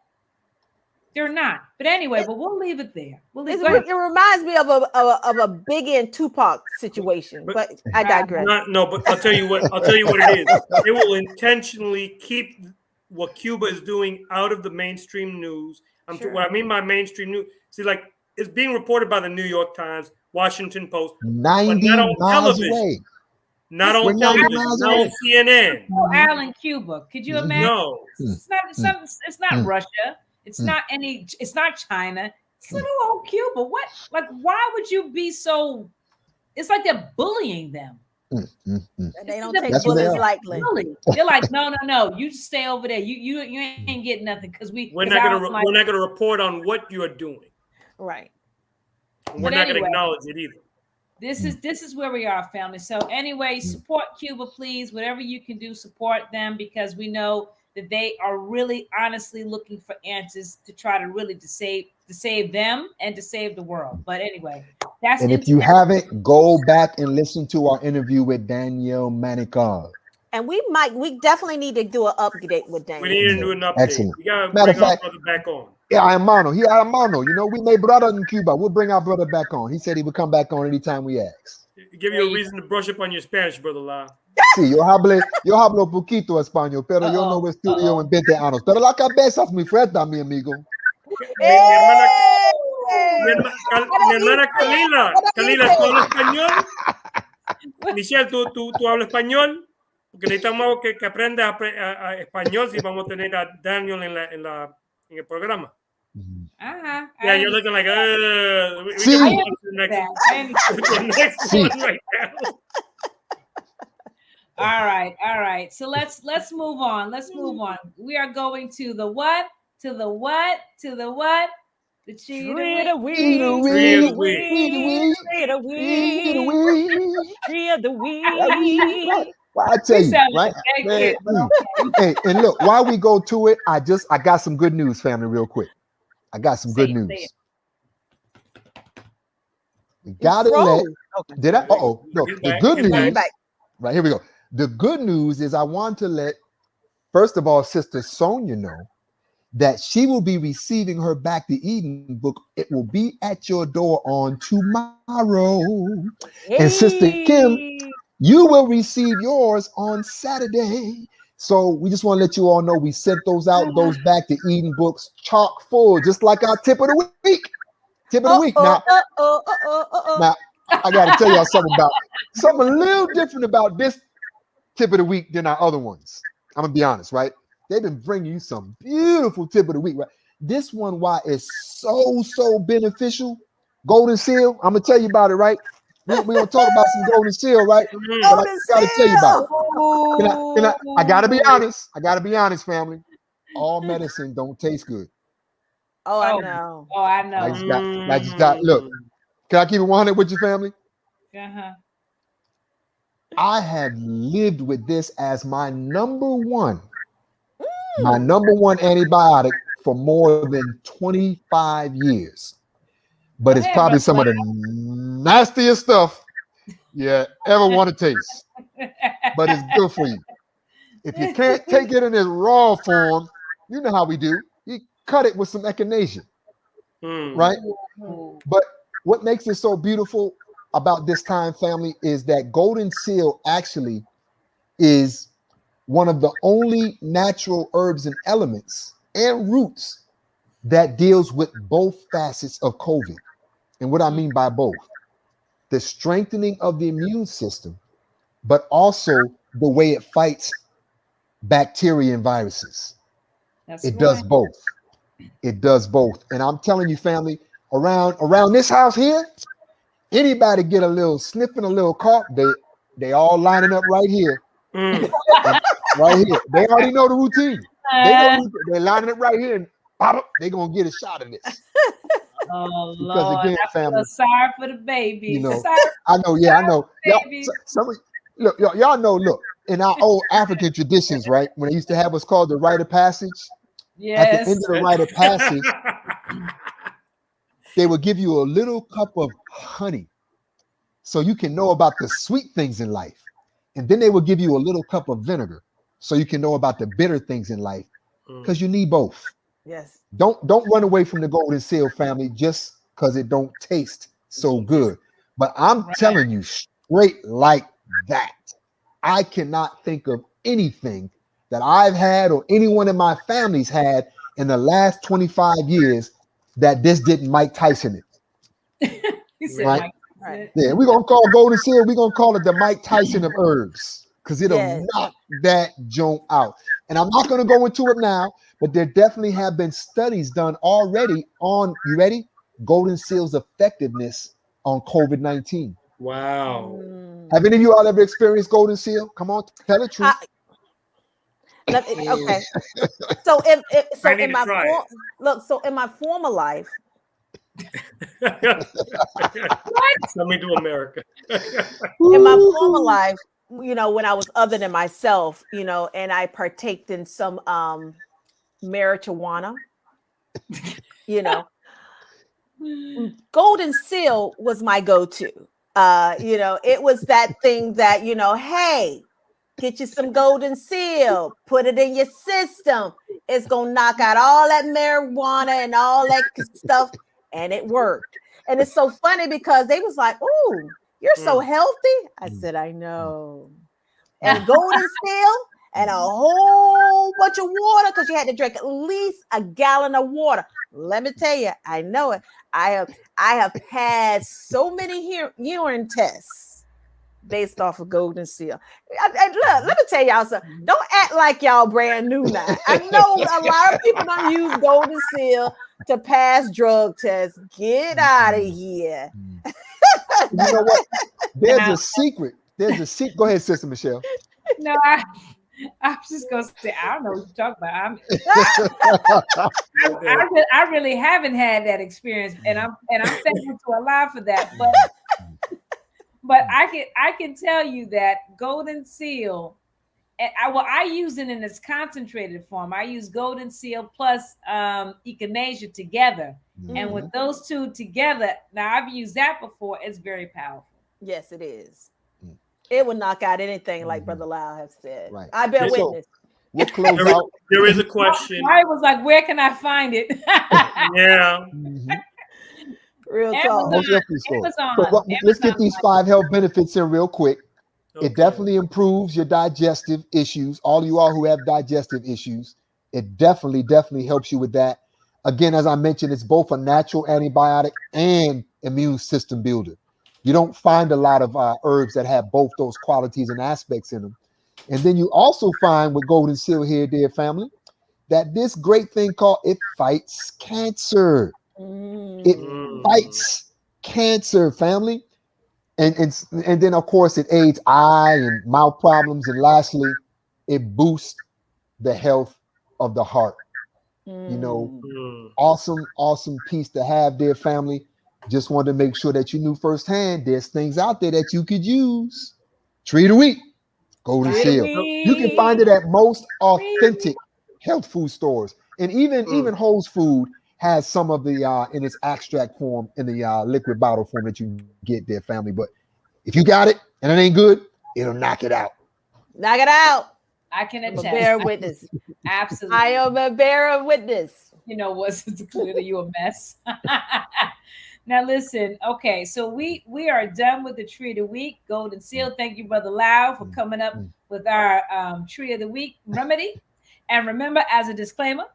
They're not. But anyway, but we'll leave it there. It reminds me of a Biggie and Tupac situation, but I digress. But I'll tell you what it is. They will intentionally keep what Cuba is doing out of the mainstream news. What I mean by mainstream news, see, like it's being reported by the New York Times, Washington Post, 90 but not on miles television. away. Not on television, not on CNN. Island Cuba. Could you imagine? No. It's not Russia. It's not China. It's little old Cuba. What? Like, why would you be so? It's like they're bullying them. They don't take bullies lightly. They're like, no. You just stay over there. You ain't getting nothing because we're not gonna report on what you are doing. Right. We're not gonna acknowledge it either. This is where we are, family. So anyway, support Cuba, please. Whatever you can do, support them, because we know that they are really honestly looking for answers to try to really to save them and to save the world. But anyway, that's. And if you haven't, go back and listen to our interview with Danielle Manical. And we definitely need to do an update with Daniel. We need to do an update. Excellent. We gotta Matter of bring our fact, brother back on. Yeah, hermano. He hermano. You know, we made brother in Cuba. We'll bring our brother back on. He said he would come back on anytime we ask. Give you a reason to brush up on your Spanish, brother La. Sí, yo hablo poquito español, pero yo no estudio en 20 años. Pero la cabeza es muy fuerte, mi amigo. Mi hermana Kalila, ¿tú hablas español? Michelle, ¿tú hablas español? Porque necesitamos que aprendas a español si vamos a tener a Daniel en el programa. Yeah, you're looking like, Sí. All right. So let's move on. We are going to the what? To the what? To the what? The tree of the week. Tree of the week. Well, I tell you, right? Hey, and look, while we go to it, I got some good news, family, real quick. I got some good news. We gotta let. Did I? No. The good news. Right, here we go. The good news is I want to let, first of all, Sister Sonia know that she will be receiving her Back to Eden book. It will be at your door on tomorrow. Hey. And Sister Kim, you will receive yours on Saturday. So we just want to let you all know we sent those out, those Back to Eden books, chock full, just like our tip of the week. Tip of the week. Now, I got to tell y'all something a little different about this tip of the week than our other ones. I'm gonna be honest, right? They've been bringing you some beautiful tip of the week, right? This one, why is so beneficial. Golden Seal. I'm gonna tell you about it, right? We're gonna talk about some Golden Seal, right? But I gotta tell you about it. I gotta be honest. Family. All medicine don't taste good. Oh, I know. I just got look. Can I keep it 100 with your family? I have lived with this as my number one antibiotic for more than 25 years. But it's probably some of the nastiest stuff you ever want to taste. But it's good for you. If you can't take it in its raw form, you know how we do. You cut it with some echinacea, right? But what makes it so beautiful about this time, family, is that golden seal actually is one of the only natural herbs and elements and roots that deals with both facets of COVID. And what I mean by both, the strengthening of the immune system, but also the way it fights bacteria and viruses. That's It right. does both. It does both. And I'm telling you, family, around this house here, anybody get a little sniffing, a little cough, they all lining up right here. Mm. And right here. They already know the routine. They know the routine. They're lining it right here and pop, they're gonna get a shot of this. Oh Because Lord, again, I feel family, sorry for the you babies. know, Sorry, I know, yeah, I sorry know. for the Y'all, babies. some look, y'all know, look, in our old African traditions, right? When they used to have what's called the rite of passage, at the end Yes. of the rite of passage, they would give you a little cup of honey so you can know about the sweet things in life. And then they will give you a little cup of vinegar so you can know about the bitter things in life, because you need both. Yes. Don't run away from the golden seal, family, just because it don't taste so good. But I'm Right. telling you straight like that, I cannot think of anything that I've had or anyone in my family's had in the last 25 years that this didn't Mike Tyson it, He said, right? Mike. Right. Yeah, we're gonna call golden seal, we're gonna call it the Mike Tyson of herbs, because it'll Yes. knock that joint out. And I'm not gonna go into it now, but there definitely have been studies done already on, you ready? Golden seal's effectiveness on COVID-19. Wow. Have any of you all ever experienced golden seal? Come on, tell the truth. Okay. So I need to try it. so in my former life, Coming to America. in my former life, when I was other than myself, and I partaked in some marijuana, golden seal was my go-to. It was that thing that, hey, get you some golden seal, put it in your system. It's gonna knock out all that marijuana and all that stuff. And it worked. And it's so funny because they was like, "Oh, you're so healthy." I said, "I know." And golden seal and a whole bunch of water, because you had to drink at least a gallon of water. Let me tell you, I know it. I have had so many urine tests based off of golden seal. And look, let me tell y'all something. Don't act like y'all brand new now. I know a lot of people don't use golden seal to pass drug tests. Get out of here. You know what? There's a secret. There's a secret. Go ahead, Sister Michelle. No, I was just gonna say I don't know what you're talking about. I really haven't had that experience, and I'm thankful to Allah for that. But I can tell you that golden seal, and I use it in its concentrated form. I use golden seal plus echinacea together, and with those two together, now I've used that before. It's very powerful. Yes, it is. It would knock out anything, like Brother Lau has said. Right. I bear So, witness. we'll close out. There is a question. I was like, where can I find it? Yeah. Real talk. Amazon. Most healthy stores. Amazon. So let's get these 5 health benefits in real quick. Okay. It definitely improves your digestive issues. All you all who have digestive issues, it definitely helps you with that. Again, as I mentioned, it's both a natural antibiotic and immune system builder. You don't find a lot of herbs that have both those qualities and aspects in them. And then you also find with golden seal here, dear family, that this great thing called it fights cancer. It fights cancer, family. And then of course it aids eye and mouth problems. And lastly, it boosts the health of the heart. Awesome piece to have, dear family. Just wanted to make sure that you knew firsthand there's things out there that you could use. Treat a week, golden seal. You can find it at most authentic health food stores, and even Whole's Food has some of the in its extract form, in the liquid bottle form that you can get there, family. But if you got it and it ain't good, it'll knock it out. Knock it out. I can attest. Bear witness. Absolutely. I am a bearer witness. You know what's clearly you a mess. Now listen, okay, so we are done with the tree of the week. Golden Seal. Thank you, Brother Lau, for coming up with our tree of the week remedy. And remember, as a disclaimer,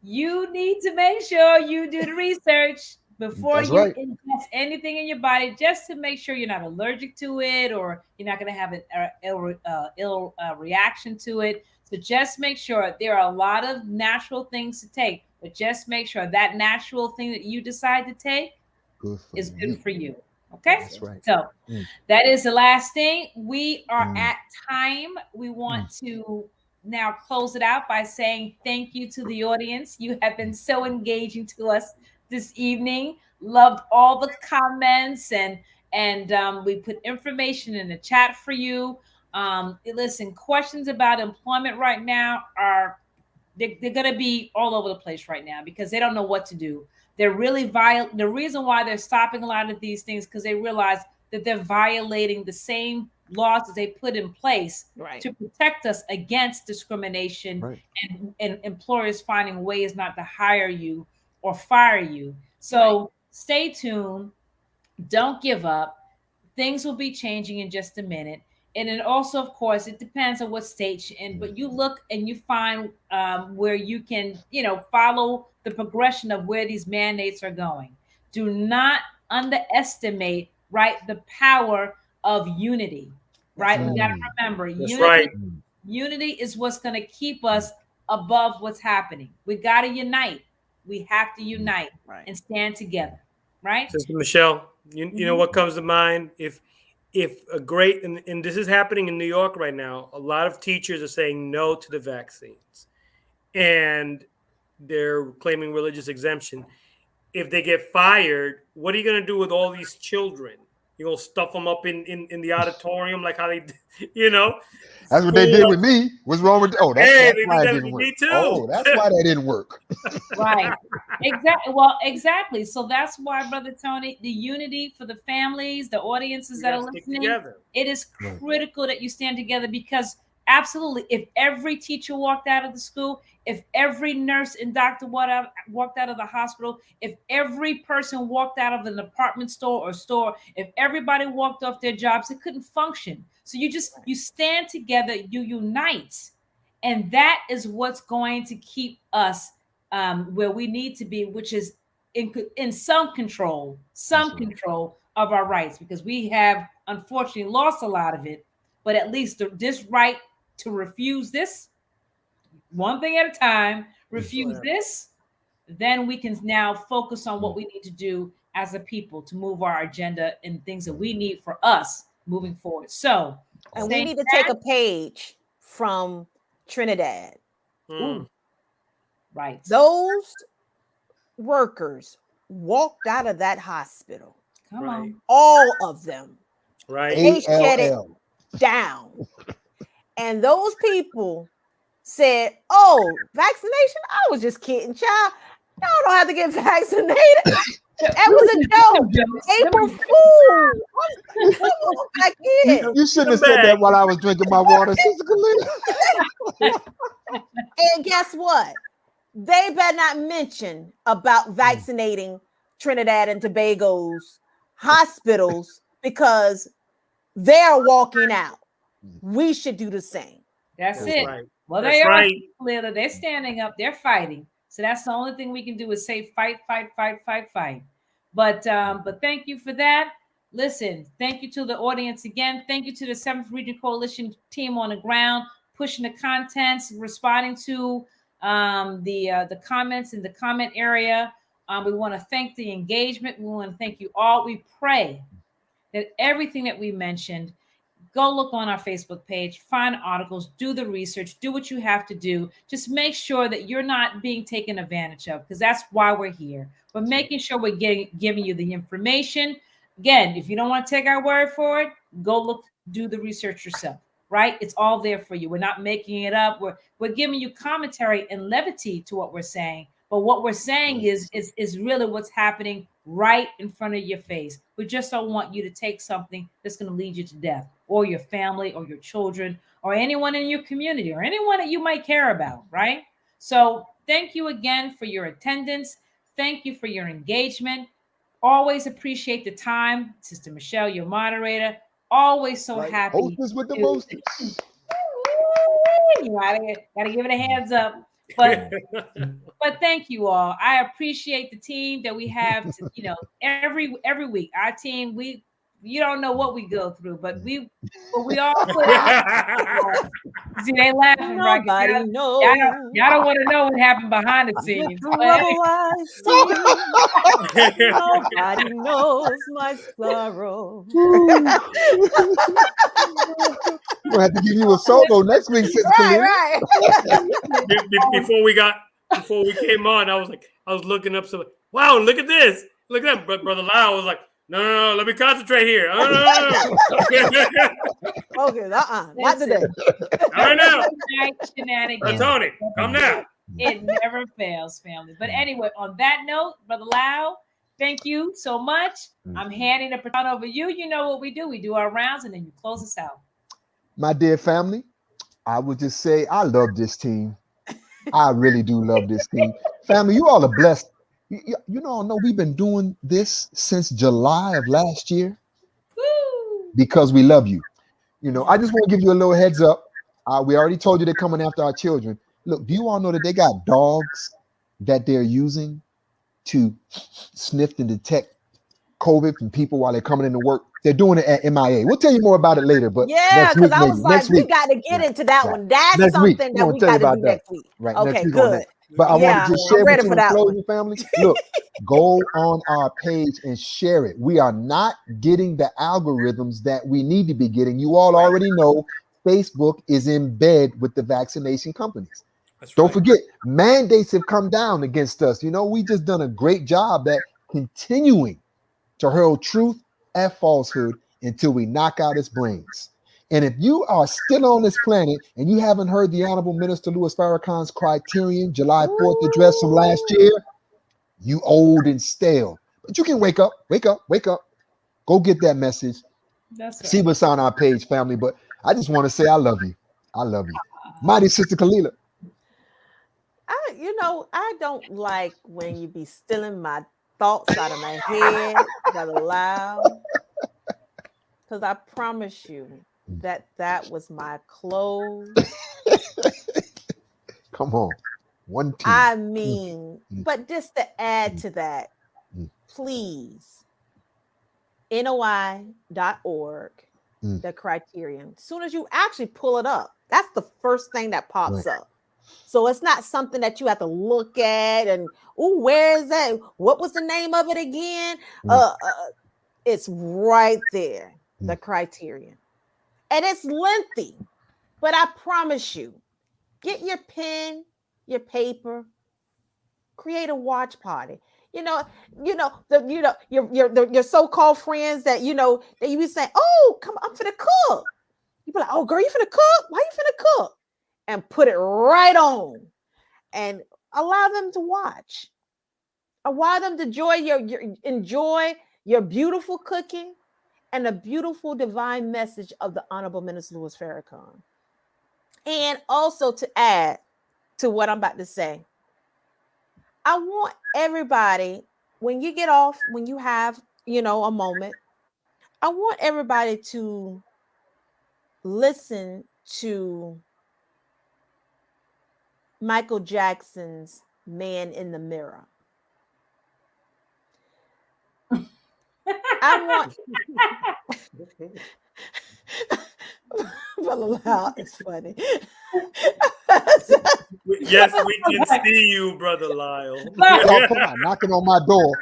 you need to make sure you do the research before That's you right. ingest anything in your body, just to make sure you're not allergic to it or you're not going to have an ill reaction to it. So just make sure there are a lot of natural things to take, but just make sure that natural thing that you decide to take Good for is good you. for you. Okay. That's right. So Mm, that is the last thing. We are mm, at time. We want mm, to now close it out by saying thank you to the audience. You have been so engaging to us this evening. Loved all the comments and we put information in the chat for you. Listen, questions about employment right now are they're going to be all over the place right now because they don't know what to do. They're really the reason why they're stopping a lot of these things because they realize that they're violating the same laws that they put in place Right. to protect us against discrimination right. and employers finding ways not to hire you or fire you. Right. So stay tuned. Don't give up. Things will be changing in just a minute. And then also, of course, it depends on what state you're in. But you look and you find where you can, follow the progression of where these mandates are going. Do not underestimate, right, the power of unity, That's right? We right. got to Mm, remember, That's unity, right. mm, unity is what's going to keep us above what's happening. We got to unite. We have to mm, unite Right. and stand together, right? Sister Michelle, you know Mhm. what comes to mind? If a great and this is happening in New York right now, a lot of teachers are saying no to the vaccines. And they're claiming religious exemption. If they get fired, what are you gonna do with all these children? You gonna stuff them up in the auditorium like how they, you know, That's what they school? did with me. What's wrong with? Oh, Hey, that's they do why it that didn't with work. me too. Oh, that's why that didn't work. Right. Exactly. Well, exactly. So that's why, Brother Tony, the unity for the families, the audiences We that are gotta stick listening, together. it is Right. critical that you stand together because absolutely, if every teacher walked out of the school, if every nurse and doctor walked out of the hospital, if every person walked out of an department store or store, if everybody walked off their jobs, it couldn't function. So you stand together, you unite, and that is what's going to keep us where we need to be, which is in some control, That's some right. control of our rights, because we have unfortunately lost a lot of it. But at least this right to refuse this one thing at a time, refuse this, then we can now focus on what we need to do as a people to move our agenda and things that we need for us moving forward. So, And we saying need to take a page from Trinidad. ooh, right. Those workers walked out of that hospital, Come Right. on. all of them. Right. They shut it ALL. down. And those people said, "Oh, vaccination? I was just kidding, child. Y'all don't have to get vaccinated. That was a joke. April Fool. Come on back in." You shouldn't have Come said back. that while I was drinking my water, Sister Khalil. And guess what? They better not mention about vaccinating Trinidad and Tobago's hospitals because they're walking out. We should do the same. That's That's it. right. Well, That's they are, right. Lila. They're standing up. They're fighting. So that's the only thing we can do is say fight, fight, fight, fight, fight. But thank you for that. Listen, thank you to the audience again. Thank you to the 7th Region Coalition team on the ground, pushing the contents, responding to the comments in the comment area. We want to thank the engagement. We want to thank you all. We pray that everything that we mentioned, go look on our Facebook page, find articles, do the research, do what you have to do. Just make sure that you're not being taken advantage of, because that's why we're here. We're making sure we're giving you the information. Again, if you don't want to take our word for it, go look, do the research yourself. Right? It's all there for you. We're not making it up. We're giving you commentary and levity to what we're saying. But what we're saying is really what's happening right in front of your face. We just don't want you to take something that's going to lead you to death, or your family, or your children, or anyone in your community, or anyone that you might care about, right? So thank you again for your attendance. Thank you for your engagement. Always appreciate the time, Sister Michelle, your moderator. Always so happy. Hostess with the mostest. You gotta give it a hands up. But thank you all. I appreciate the team that we have. Every week, our team, you don't know what we go through, but we all put out. See, they laughing, right? Nobody knows. Y'all don't want to know what happened behind the scenes. The trouble I see. Nobody knows my sorrow. We'll have to give you a solo next week, Sister Khalil. Right. Before we came on, I was looking up something. Wow, look at this. Look at that. But Brother Lyle was like, no, let me concentrate here. No. Okay, not today. I know. Shenanigans. Tony, come now. It never fails, family. But anyway, on that note, Brother Lau, thank you so much. I'm handing the baton over you. You know what we do. We do our rounds, and then you close us out. My dear family, I would just say I love this team. I really do love this team. Family, you all are blessed. You know, we've been doing this since July of last year. Woo! Because we love you. You know, I just want to give you a little heads up. We already told you they're coming after our children. Look, do you all know that they got dogs that they're using to sniff and detect COVID from people while they're coming into work? They're doing it at MIA. We'll tell you more about it later. But yeah, because I was like, we week. got to get into that one. That's next something week. that we got to do next week. Right. Okay, next week good. But I want to just share with you in closing, family. Look, go on our page and share it. We are not getting the algorithms that we need to be getting. You all already know Facebook is in bed with the vaccination companies. Don't forget, mandates have come down against us. You know, we just done a great job at continuing to hurl truth and falsehood until we knock out its brains. And if you are still on this planet and you haven't heard the Honorable Minister Louis Farrakhan's Criterion July 4th address from last year, you old and stale. But you can wake up. Go get that message. That's right. See what's on our page, family. But I just want to say I love you. Mighty Sister Kalila. I don't like when you be stealing my thoughts out of my head, Brother Lau. Because I promise you that was my close. Come on. One team. I mean, but just to add to that, please, NOI.org, the Criterion. As soon as you actually pull it up, that's the first thing that pops up. So it's not something that you have to look at and, where is that? What was the name of it again? It's right there, the Criterion. And it's lengthy, but I promise you, get your pen, your paper, create a watch party. Your so-called friends that that you be saying, "Oh, come, I'm finna cook." You be like, "Oh, girl, you finna cook? Why you finna cook?" And put it right on, and allow them to watch. Allow them to enjoy your beautiful cooking and the beautiful divine message of the Honorable Minister Louis Farrakhan. And also to add to what I'm about to say, I want everybody, when you get off, when you have, a moment, I want everybody to listen to Michael Jackson's Man in the Mirror. I want it's funny. Yes, we can see you, Brother Lyle. Somebody knocking on my door.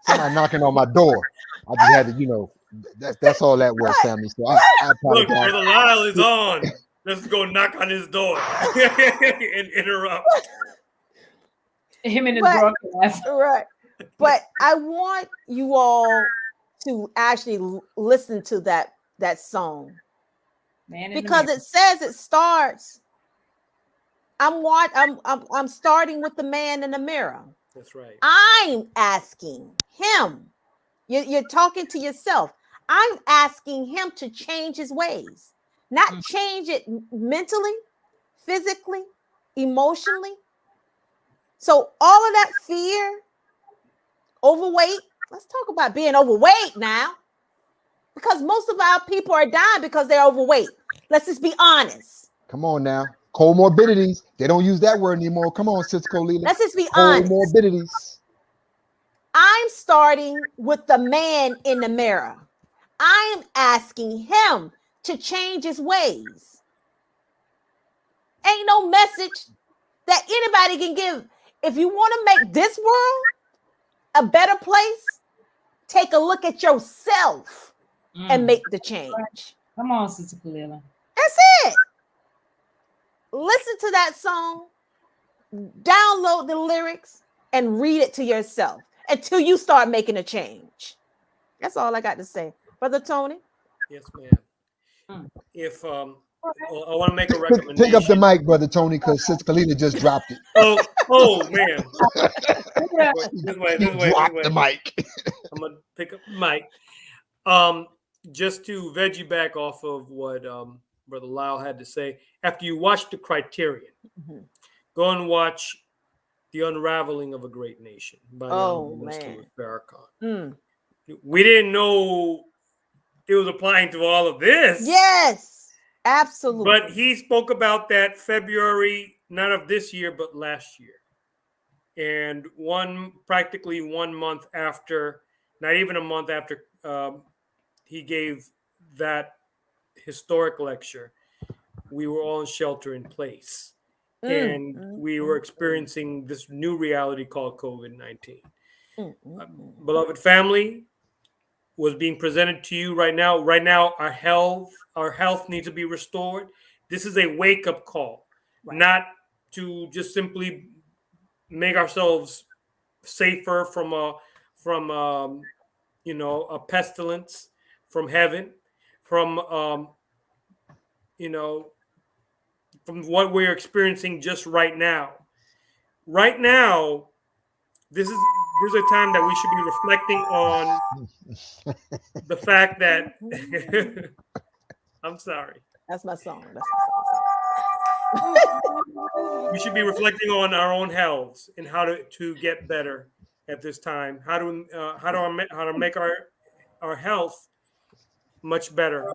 Somebody knocking on my door. I just had to, that's all that was, family. So I Look, apologize. Brother Lyle is on. Let's go knock on his door and interrupt. Him and his broadcast. Right. But I want you all to actually listen to that song. Because it says it starts. I'm starting with the man in the mirror. That's right. I'm asking him. You're talking to yourself. I'm asking him to change his ways, not change it mentally, physically, emotionally. So all of that fear, overweight. Let's talk about being overweight now, because most of our people are dying because they're overweight. Let's just be honest. Come on now. Comorbidities. They don't use that word anymore. Come on, Sis Colita. Let's just be honest. Comorbidities. I'm starting with the man in the mirror. I'm asking him to change his ways. Ain't no message that anybody can give. If you want to make this world a better place, take a look at yourself and make the change. Come on, Sister Kalila. That's it. Listen to that song, download the lyrics, and read it to yourself until you start making a change. That's all I got to say. Brother Tony? Yes, ma'am. If I want to make a recommendation. Pick up the mic, Brother Tony, because Sister Kalita just dropped it. Oh man. This way. The mic. I'm gonna pick up the mic. Just to veggie back off of what Brother Lyle had to say. After you watch the Criterion, go and watch The Unraveling of a Great Nation by Mr. Farrakhan. We didn't know it was applying to all of this. Yes, absolutely. But he spoke about that February, not of this year, but last year. And practically 1 month after, not even a month after he gave that historic lecture, we were all in shelter in place. And we were experiencing this new reality called COVID-19. Beloved family, was being presented to you right now. Right now, our health needs to be restored. This is a wake-up call, not to just simply make ourselves safer from a pestilence from heaven, from what we're experiencing just right now. Right now, this is a time that we should be reflecting on the fact that I'm sorry. That's my song. We should be reflecting on our own health and how to get better at this time. How to make our health much better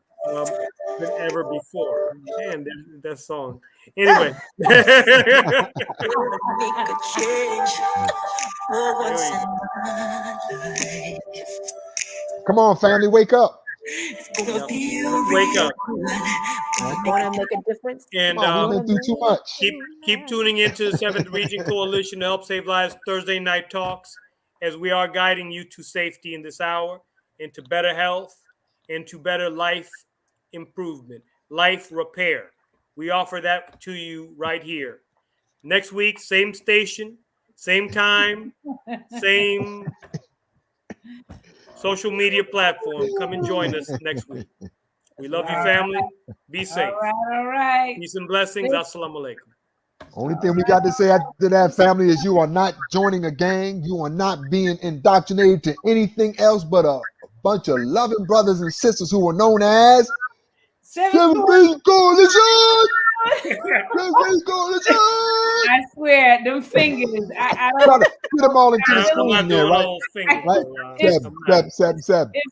than ever before. Man, that song. Anyway. Come on, family, wake up. Wake up. Want to make a difference? And we went through too much. Keep tuning into the 7th Region Coalition to Help Save Lives Thursday night talks, as we are guiding you to safety in this hour, into better health, into better life improvement, life repair. We offer that to you right here. Next week, same station, same time, same social media platform. Come and join us next week. We love you, family. Be safe. All right. Peace and blessings. Assalamu alaikum. Only thing we got to say after that, family, is you are not joining a gang. You are not being indoctrinated to anything else but a bunch of loving brothers and sisters who are known as Seventh Region Coalition. I swear, them fingers. I don't put them all into the screen there, right? Finger, Right? Seven. It's